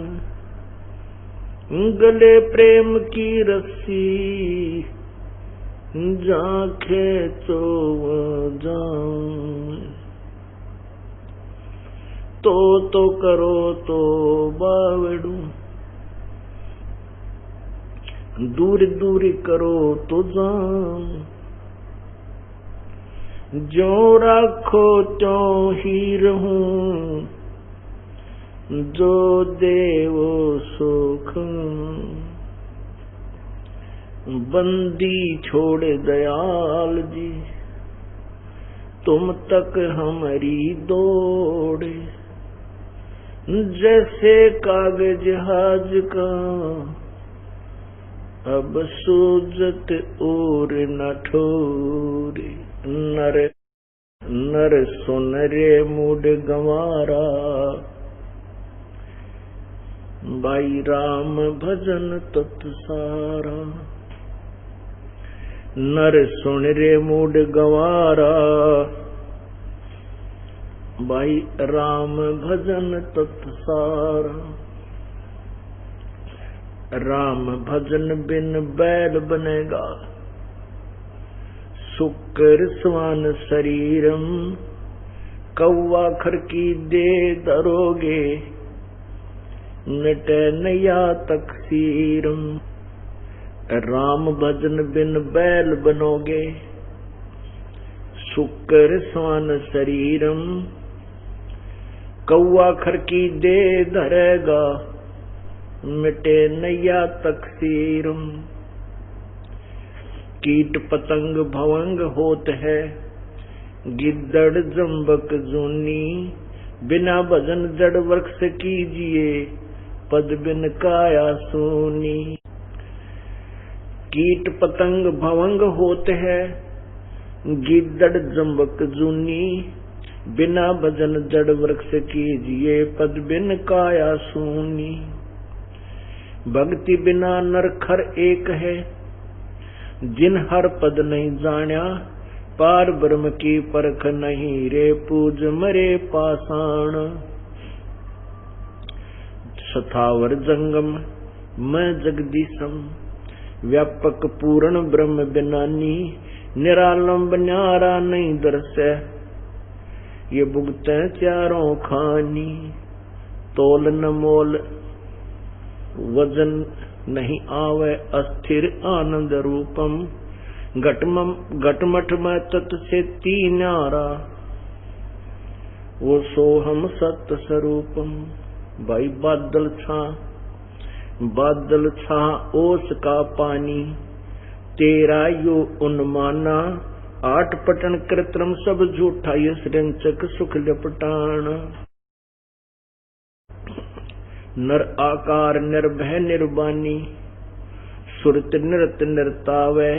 गले प्रेम की रस्सी, जहाँ खेचो जाऊं। तो करो तो बावड़ू, दूर दूर करो तो जाऊं। जो राखो त्यों ही रहूं, जो देवो सुख। बंदी छोड़ दयाल जी, तुम तक हमारी दौड़। जैसे कागज जहाज का, अब सूजत और न ठोरे। नर सुन रे मूड गंवारा, भाई राम भजन तत्सारा। नर सुन रे मूड गंवारा, भाई राम भजन तत्सारा। राम भजन बिन बैल बनेगा, शुक्र स्वान शरीरम। कौवा खरकी दे दरोगे, मिटे नया तकसीरम। राम भजन बिन बैल बनोगे, शुक्र स्वान शरीरम। कौआ खरकी दे धरेगा, मिटे नैया तकसीरम। कीट पतंग भवंग होत है, गिद्दड़ जम्बक जूनी। बिना भजन जड़ वृक्ष कीजिए, पद बिन काया सोनी। कीट पतंग भवंग होत है, गिद्दड़ जम्बक जूनी। बिना भजन जड़ वृक्ष कीजिए, पद बिन काया सूनी। भक्ति बिना नर खर एक है, जिन हर पद नहीं जान्या। पार ब्रह्म की परख नहीं रे, पूज मरे पाषाण। सथावर जंगम मैं जगदीशम, व्यापक पूर्ण ब्रह्म बिनानी। निरालंब न्यारा नहीं दर्शे, ये भुगते चारों खानी। तोल न मोल वजन नहीं आवे, अस्थिर आनंद रूपम। घटमठ में तत् से तीनारा, वो सोहम सत्य स्वरूपम। भाई बादल छा ओस का पानी। तेरा यो उन्माना, आठ पटन कृत्रिम सब झूठा। ये सृंचक सुख लपटान। नर आकार निर्भय निर्वाणी, सुरत नृत नृतावे।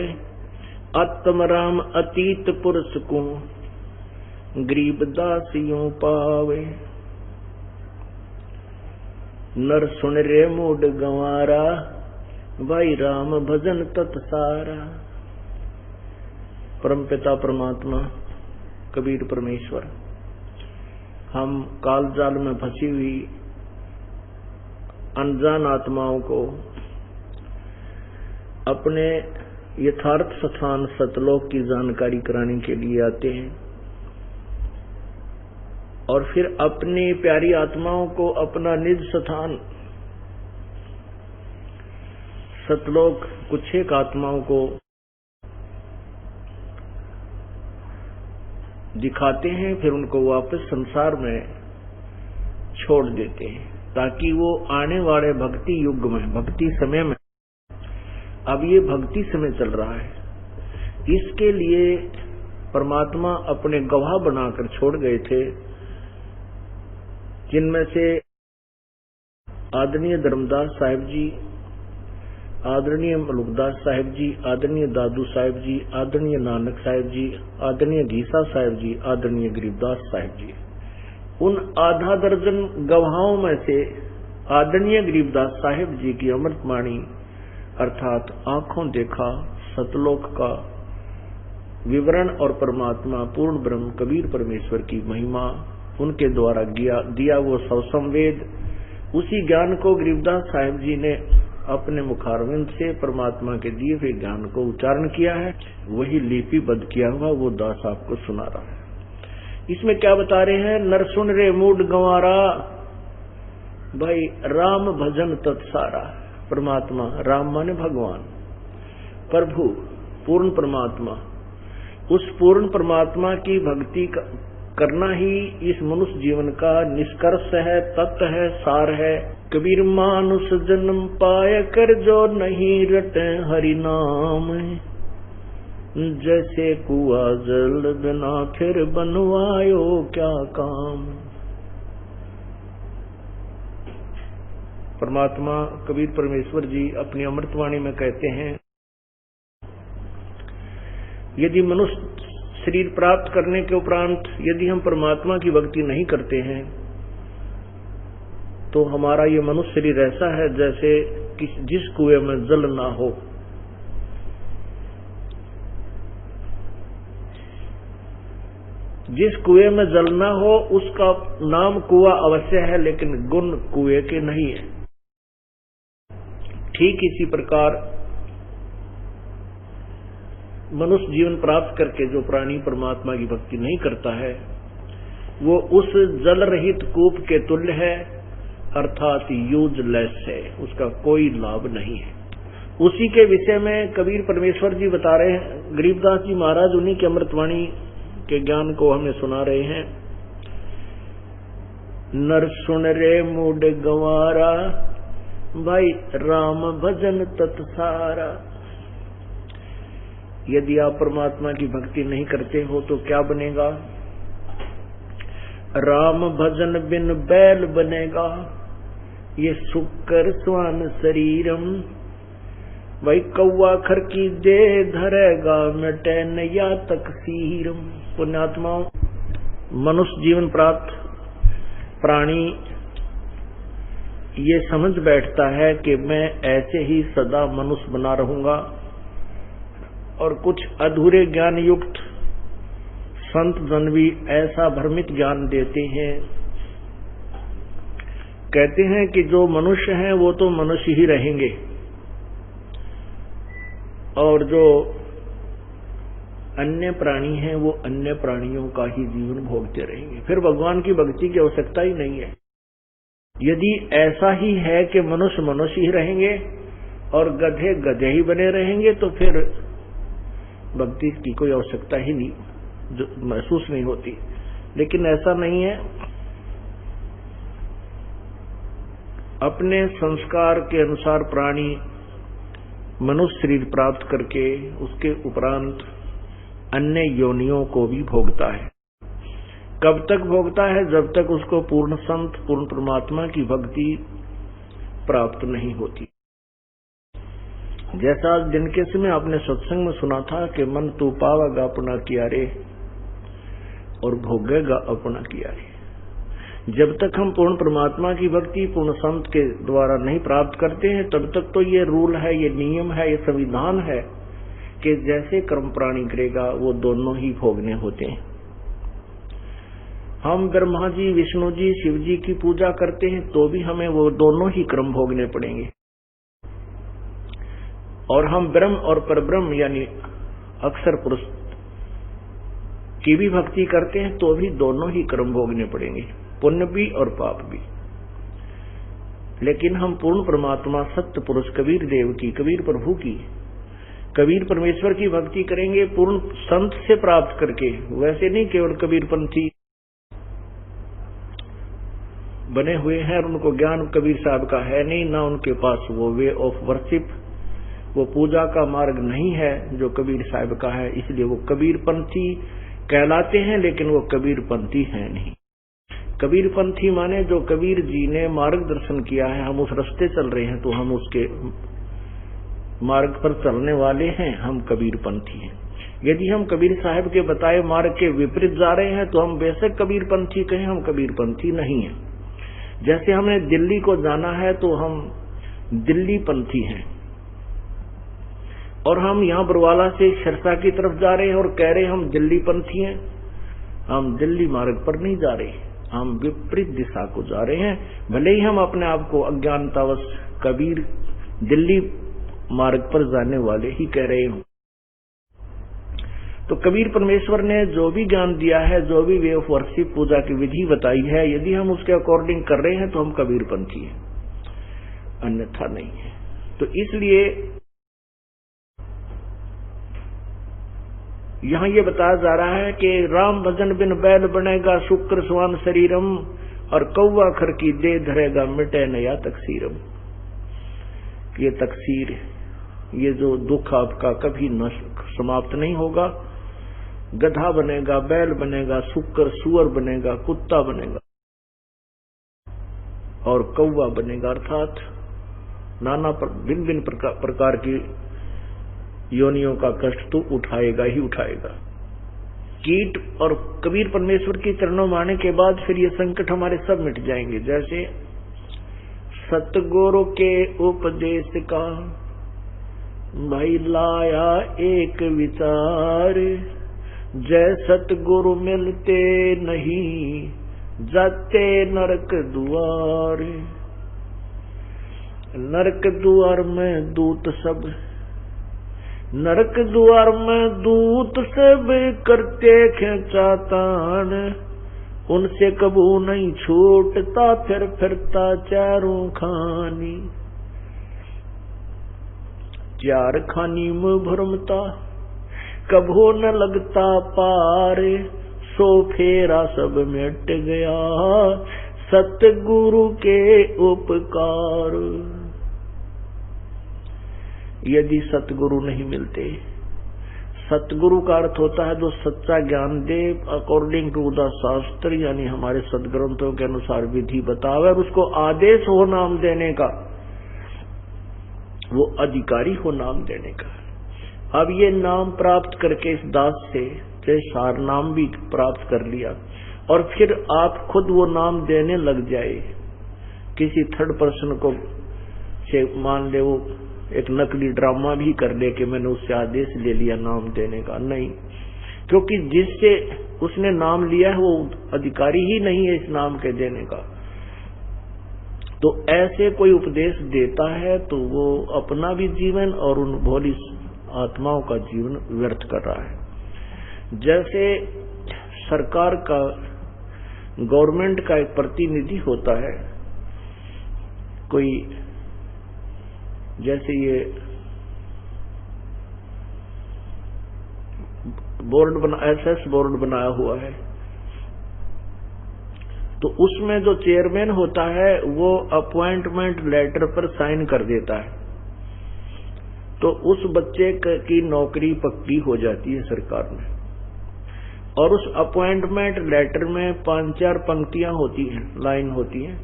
आत्म राम अतीत पुरुष को, गरीब दासियों पावे। नर सुन रे मूड गंवारा, भाई राम भजन तत्सारा। परमपिता परमात्मा कबीर परमेश्वर, हम काल जाल में फंसी हुई अनजान आत्माओं को अपने यथार्थ स्थान सतलोक की जानकारी कराने के लिए आते हैं, और फिर अपनी प्यारी आत्माओं को अपना निज स्थान सतलोक कुछ एक आत्माओं को दिखाते हैं, फिर उनको वापस संसार में छोड़ देते हैं, ताकि वो आने वाले भक्ति युग में, भक्ति समय में, अब ये भक्ति समय चल रहा है, इसके लिए परमात्मा अपने गवाह बनाकर छोड़ गए थे, जिनमें से आदरणीय धर्मदास साहिब जी, आदरणीय मलुकदास साहिब जी, आदरणीय दादू साहिब जी, आदरणीय नानक साहिब जी, आदरणीय घीसा साहिब जी, आदरणीय गरीबदास साहिब जी। उन आधा दर्जन गवाहों में से आदरणीय गरीबदास साहिब जी की अमृतवाणी अर्थात आंखों देखा सतलोक का विवरण और परमात्मा पूर्ण ब्रह्म कबीर परमेश्वर की महिमा उनके द्वारा दिया वो सवसंवेद, उसी ज्ञान को गरीबदास साहिब जी ने अपने मुखारविंद से परमात्मा के दिए हुए ज्ञान को उच्चारण किया है, वही लिपिबद्ध किया हुआ वो दास आपको सुना रहा है। इसमें क्या बता रहे हैं? नर सुन रे मूड गंवारा, भाई राम भजन तत्सारा। परमात्मा, राम माने भगवान, प्रभु पूर्ण परमात्मा, उस पूर्ण परमात्मा की भक्ति करना ही इस मनुष्य जीवन का निष्कर्ष है, तत्व है, सार है। कबीर मानुष जन्म पाय कर जो नहीं रटे हरि नाम, जैसे कुआ जल बिना फिर बनवायो क्या काम। परमात्मा कबीर परमेश्वर जी अपनी अमृतवाणी में कहते हैं, यदि मनुष्य शरीर प्राप्त करने के उपरांत यदि हम परमात्मा की भक्ति नहीं करते हैं तो हमारा ये मनुष्य शरीर ऐसा है जैसे जिस कुएं में जल ना हो। जिस कुएं में जल ना हो उसका नाम कुआं अवश्य है, लेकिन गुण कुएं के नहीं है। ठीक इसी प्रकार मनुष्य जीवन प्राप्त करके जो प्राणी परमात्मा की भक्ति नहीं करता है वो उस जल रहित कूप के तुल्य है, अर्थात यूजलेस है, उसका कोई लाभ नहीं है। उसी के विषय में कबीर परमेश्वर जी बता रहे हैं, गरीबदास जी महाराज उन्हीं के अमृतवाणी के ज्ञान को हमें सुना रहे हैं। नर सुन रे मूड गंवारा, भाई राम भजन तत्सारा। यदि आप परमात्मा की भक्ति नहीं करते हो तो क्या बनेगा? राम भजन बिन बैल बनेगा, ये सुकर स्वान शरीरम। भाई कौआ खर की दे धरेगा, मिटे नया तकसीरम। पुण्यात्माओं, मनुष्य जीवन प्राप्त प्राणी ये समझ बैठता है कि मैं ऐसे ही सदा मनुष्य बना रहूंगा, और कुछ अधूरे ज्ञान युक्त संत जन भी ऐसा भ्रमित ज्ञान देते हैं, कहते हैं कि जो मनुष्य हैं वो तो मनुष्य ही रहेंगे और जो अन्य प्राणी हैं वो अन्य प्राणियों का ही जीवन भोगते रहेंगे, फिर भगवान की भक्ति की आवश्यकता ही नहीं है। यदि ऐसा ही है कि मनुष्य मनुष्य ही रहेंगे और गधे गधे ही बने रहेंगे तो फिर भक्ति की कोई आवश्यकता ही नहीं, जो महसूस नहीं होती। लेकिन ऐसा नहीं है। अपने संस्कार के अनुसार प्राणी मनुष्य शरीर प्राप्त करके उसके उपरांत अन्य योनियों को भी भोगता है। कब तक भोगता है? जब तक उसको पूर्ण संत, पूर्ण परमात्मा की भक्ति प्राप्त नहीं होती। जैसा आज दिन के समय आपने सत्संग में सुना था कि मन तू पावेगा अपना किया रे और भोगेगा अपना किया रे। जब तक हम पूर्ण परमात्मा की भक्ति पूर्ण संत के द्वारा नहीं प्राप्त करते हैं तब तक तो ये रूल है, ये नियम है, ये संविधान है कि जैसे कर्म प्राणी करेगा वो दोनों ही भोगने होते हैं। हम ब्रह्मा जी, विष्णु जी, शिव जी की पूजा करते हैं तो भी हमें वो दोनों ही कर्म भोगने पड़ेंगे, और हम ब्रह्म और परब्रह्म यानी अक्षर पुरुष की भी भक्ति करते हैं तो भी दोनों ही कर्म भोगने पड़ेंगे, पुण्य भी और पाप भी। लेकिन हम पूर्ण परमात्मा सत्य पुरुष कबीर देव की, कबीर प्रभु की, कबीर परमेश्वर की भक्ति करेंगे पूर्ण संत से प्राप्त करके। वैसे नहीं केवल कबीर पंथी बने हुए हैं और उनको ज्ञान कबीर साहब का है नहीं, ना उनके पास वो वे ऑफ वर्शिप, वो पूजा का मार्ग नहीं है जो कबीर साहब का है, इसलिए वो कबीर पंथी कहलाते हैं, लेकिन वो कबीर पंथी है नहीं। कबीर पंथी माने जो कबीर जी ने मार्गदर्शन किया है, हम उस रास्ते चल रहे हैं तो हम उसके मार्ग पर चलने वाले हैं, हम कबीर पंथी हैं। यदि हम कबीर साहब के बताए मार्ग के विपरीत जा रहे हैं तो हम बेशक कबीर पंथी कहें, हम कबीर पंथी नहीं हैं। जैसे हमने दिल्ली को जाना है तो हम दिल्ली पंथी हैं, और हम यहाँ बरवाला से सिरसा की तरफ जा रहे हैं और कह रहे हैं हम दिल्ली पंथी हैं। हम दिल्ली मार्ग पर नहीं जा रहे, हम विपरीत दिशा को जा रहे हैं, भले ही हम अपने आप को अज्ञानतावश कबीर दिल्ली मार्ग पर जाने वाले ही कह रहे हों। तो कबीर परमेश्वर ने जो भी ज्ञान दिया है, जो भी वे ऑफ वर्शिप पूजा की विधि बताई है, यदि हम उसके अकॉर्डिंग कर रहे हैं तो हम कबीर पंथी हैं, अन्यथा नहीं है। तो इसलिए यहाँ ये बताया जा रहा है कि राम भजन बिन बैल बनेगा शुक्र स्वान शरीरम, और कौवा खर की दे धरेगा मिटे नया तकसीरम। ये तकसीर, ये जो दुख आपका कभी समाप्त नहीं होगा। गधा बनेगा, बैल बनेगा, शुक्र सुअर बनेगा, कुत्ता बनेगा और कौवा बनेगा, अर्थात नाना भिन्न भिन्न प्रकार की योनियों का कष्ट तो उठाएगा ही उठाएगा। कीट और कबीर परमेश्वर की चरणों में आने के बाद फिर ये संकट हमारे सब मिट जाएंगे। जैसे सतगुरु के उपदेश का भाई लाया एक विचार, जय सतगुरु मिलते नहीं जाते नरक दुआर। नरक द्वार में दूत सब, नरक द्वार में दूत सब करते खेचातान, उनसे कबू नहीं छूटता फिर फिरता चारों खानी। चार खानी में भरमता कबो न लगता पार, सो फेरा सब मिट गया सतगुरु के उपकार। यदि सतगुरु नहीं मिलते, सतगुरु का अर्थ होता है जो सच्चा ज्ञान दे अकॉर्डिंग टू द शास्त्र, यानी हमारे सदग्रंथों के अनुसार विधि बतावे, उसको आदेश हो नाम देने का, वो अधिकारी हो नाम देने का। अब ये नाम प्राप्त करके इस दास से सार नाम भी प्राप्त कर लिया और फिर आप खुद वो नाम देने लग जाए, किसी थर्ड पर्सन को से मान ले वो एक नकली ड्रामा भी कर ले कि मैंने उससे आदेश ले लिया नाम देने का, नहीं, क्योंकि जिससे उसने नाम लिया है वो अधिकारी ही नहीं है इस नाम के देने का। तो ऐसे कोई उपदेश देता है तो वो अपना भी जीवन और उन भोली आत्माओं का जीवन व्यर्थ कर रहा है। जैसे सरकार का, गवर्नमेंट का एक प्रतिनिधि होता है, कोई जैसे ये बोर्ड बना, एसएस बोर्ड बनाया हुआ है, तो उसमें जो चेयरमैन होता है वो अपॉइंटमेंट लेटर पर साइन कर देता है, तो उस बच्चे की नौकरी पक्की हो जाती है सरकार में। और उस अपॉइंटमेंट लेटर में 5-4 पंक्तियां होती हैं, लाइन होती हैं,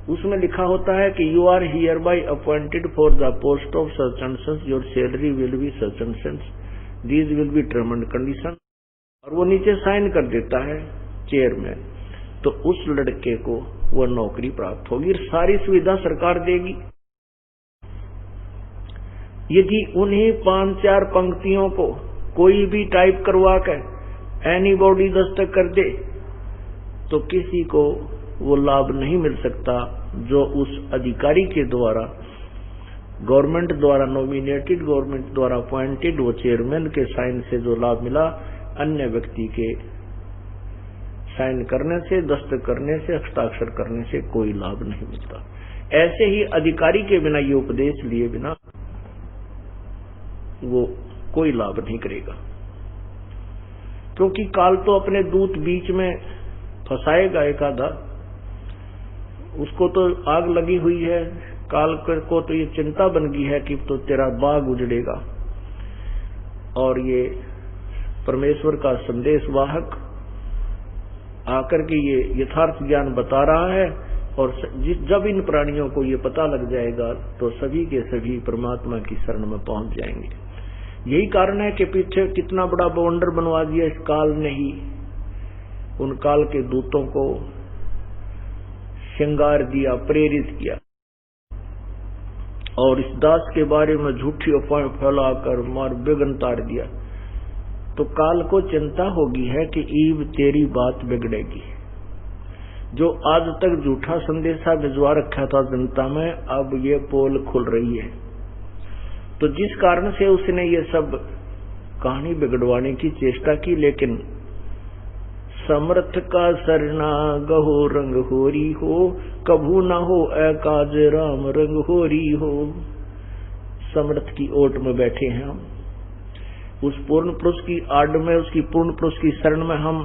उसमें लिखा होता है कि you are hereby appointed for the post of such and such, your salary will be such and such, these will be term and condition, और वो नीचे साइन कर देता है चेयरमैन। तो उस लड़के को वो नौकरी प्राप्त होगी, सारी सुविधा सरकार देगी। यदि उन्हीं 5-4 पंक्तियों को कोई भी टाइप करवा कर एनीबॉडी दस्तक कर दे तो किसी को वो लाभ नहीं मिल सकता जो उस अधिकारी के द्वारा, गवर्नमेंट द्वारा नॉमिनेटेड, गवर्नमेंट द्वारा अपॉइंटेड वो चेयरमैन के साइन से जो लाभ मिला, अन्य व्यक्ति के साइन करने से, दस्तक करने से, हस्ताक्षर करने से कोई लाभ नहीं मिलता। ऐसे ही अधिकारी के बिना ये उपदेश लिए बिना वो कोई लाभ नहीं करेगा, क्योंकि काल तो अपने दूत बीच में फंसाएगा एक आधा। उसको तो आग लगी हुई है, काल को तो ये चिंता बन गई है कि तो तेरा बाग उजड़ेगा। और ये परमेश्वर का संदेश वाहक आकर के ये यथार्थ ज्ञान बता रहा है, और जब इन प्राणियों को ये पता लग जाएगा तो सभी के सभी परमात्मा की शरण में पहुंच जाएंगे। यही कारण है कि पीछे कितना बड़ा बवंडर बनवा दिया इस काल ने ही, उन काल के दूतों को श्रृंगार दिया, प्रेरित किया, और इस दास के बारे में झूठी अफवाहें फैलाकर मार बेगन तार दिया। तो काल को चिंता होगी है कि ईव तेरी बात बिगड़ेगी। जो आज तक झूठा संदेशा भिजवा रखा था जनता में, अब ये पोल खुल रही है। तो जिस कारण से उसने ये सब कहानी बिगड़वाने की चेष्टा की, लेकिन समर्थ का सरना गहो रंग होरी हो, कभू न हो एकाज राम रंग होरी हो। समर्थ की ओट में बैठे हैं हम, उस पूर्ण पुरुष की आड़ में, उसकी पूर्ण पुरुष की शरण में हम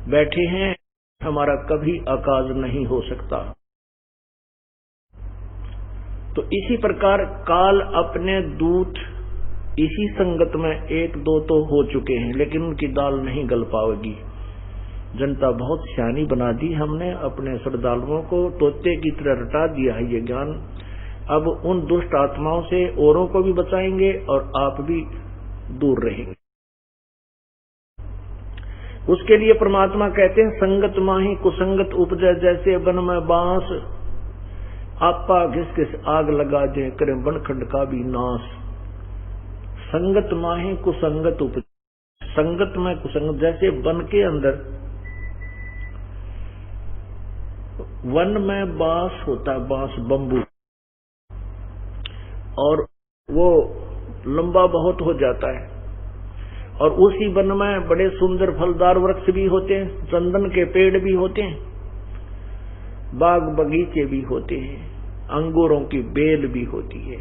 बैठे हैं। हमारा कभी अकाज नहीं हो सकता। तो इसी प्रकार काल अपने दूत इसी संगत में एक दो तो हो चुके हैं, लेकिन उनकी दाल नहीं गल पाएगी। जनता बहुत सियानी बना दी हमने, अपने श्रद्धालुओं को तोते की तरह रटा दिया है ये ज्ञान। अब उन दुष्ट आत्माओं से औरों को भी बचाएंगे और आप भी दूर रहेंगे। उसके लिए परमात्मा कहते हैं, संगत माही कुसंगत उपजै, जैसे वन में बांस, आपा घिस घिस आग लगा दे, करे बनखंड का भी नाश। संगत माही कुसंगत उपज, संगत में कुसंगत, जैसे वन के अंदर, वन में बांस होता है, बांस बम्बू, और वो लंबा बहुत हो जाता है, और उसी वन में बड़े सुंदर फलदार वृक्ष भी होते हैं, चंदन के पेड़ भी होते हैं, बाग बगीचे भी होते हैं, अंगूरों की बेल भी होती है,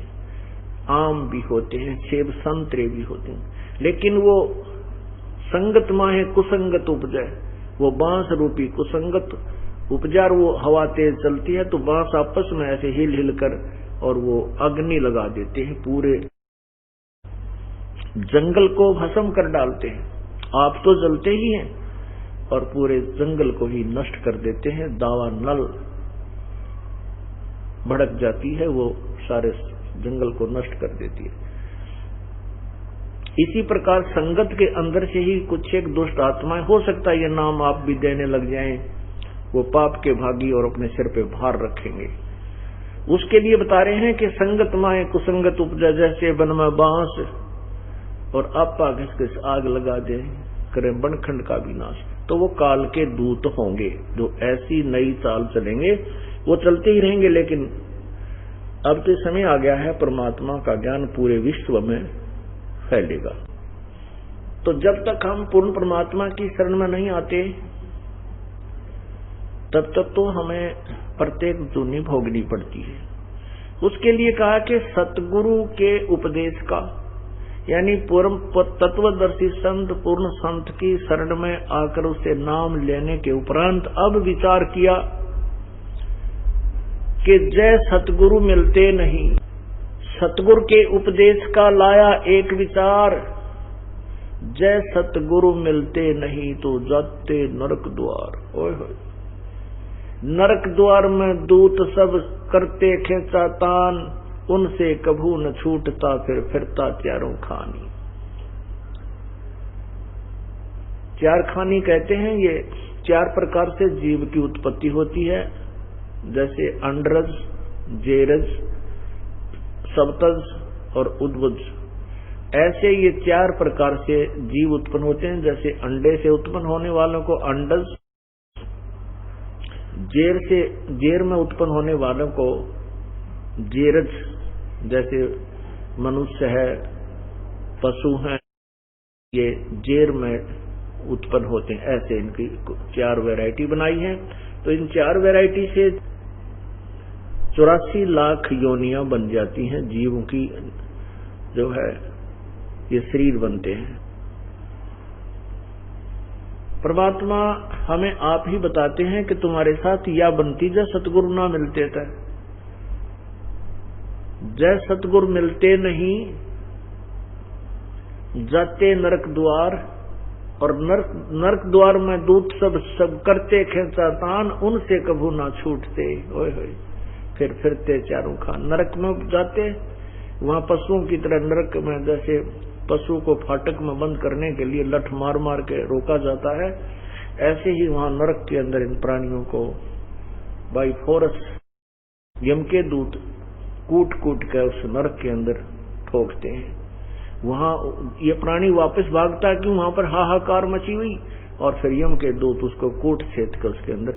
आम भी होते हैं, सेब संतरे भी होते हैं। लेकिन वो संगत माहे कुसंगत उपजे, वो बांस रूपी कुसंगत उपजार, वो हवा तेज चलती है तो बांस आपस में ऐसे हिल हिल कर और वो अग्नि लगा देते हैं, पूरे जंगल को भस्म कर डालते हैं। आप तो जलते ही हैं और पूरे जंगल को ही नष्ट कर देते हैं। दावा नल भड़क जाती है, वो सारे जंगल को नष्ट कर देती है। इसी प्रकार संगत के अंदर से ही कुछ एक दुष्ट आत्माएं, हो सकता है ये नाम आप भी देने लग जाएं, वो पाप के भागी और अपने सिर पे भार रखेंगे। उसके लिए बता रहे हैं कि संगत माए कुसंगत उपजा, जैसे वन में बांस और आपा घिस घिस आग लगा दे, करे बनखंड का भी नाश। तो वो काल के दूत होंगे जो ऐसी नई चाल चलेंगे, वो चलते ही रहेंगे। लेकिन अब तो समय आ गया है, परमात्मा का ज्ञान पूरे विश्व में फैलेगा। तो जब तक हम पूर्ण परमात्मा की शरण में नहीं आते, तब तक तो हमें प्रत्येक जूनी भोगनी पड़ती है। उसके लिए कहा कि सतगुरु के उपदेश का, यानी पूर्ण तत्वदर्शी संत, पूर्ण संत की शरण में आकर उसे नाम लेने के उपरांत अब विचार किया कि जय सतगुरु मिलते नहीं। सतगुरु के उपदेश का लाया एक विचार, जय सतगुरु मिलते नहीं तो जाते नरक द्वार। ओए होए, नरक द्वार में दूत सब करते खेचा तान, उनसे कभू न छूटता फिर फिरता चारों खानी। चार खानी कहते हैं, ये चार प्रकार से जीव की उत्पत्ति होती है, जैसे अंडरज, जेरज, सप्तज और उद्वज। ऐसे ये चार प्रकार से जीव उत्पन्न होते हैं। जैसे अंडे से उत्पन्न होने वालों को अंडज, जेर में उत्पन्न होने वालों को जेरज, जैसे मनुष्य है, पशु हैं, ये जेर में उत्पन्न होते हैं। ऐसे इनकी चार वैरायटी बनाई है। तो इन चार वैरायटी से 84 लाख योनियां बन जाती हैं जीवों की, जो है ये शरीर बनते हैं। परमात्मा हमें आप ही बताते हैं कि तुम्हारे साथ या बनती जय सतगुरु ना मिलते थे। जय सतगुरु मिलते नहीं, जाते नरक द्वार, और नरक द्वार में दूत सब करते खेचा तान, उनसे कभू ना छूटते। ओए होए, फिर फिरते चारों खान। नरक में जाते, वहां पशुओं की तरह नरक में, जैसे पशु को फाटक में बंद करने के लिए लठ मार मार के रोका जाता है, ऐसे ही वहां नरक के अंदर इन प्राणियों को बाई फोर्स यम के दूत कूट कूट कर उस नरक के अंदर ठोकते हैं। वहां ये प्राणी वापस भागता है कि वहां पर हाहाकार मची हुई, और फिर यम के दूत उसको कूट छेद कर उसके अंदर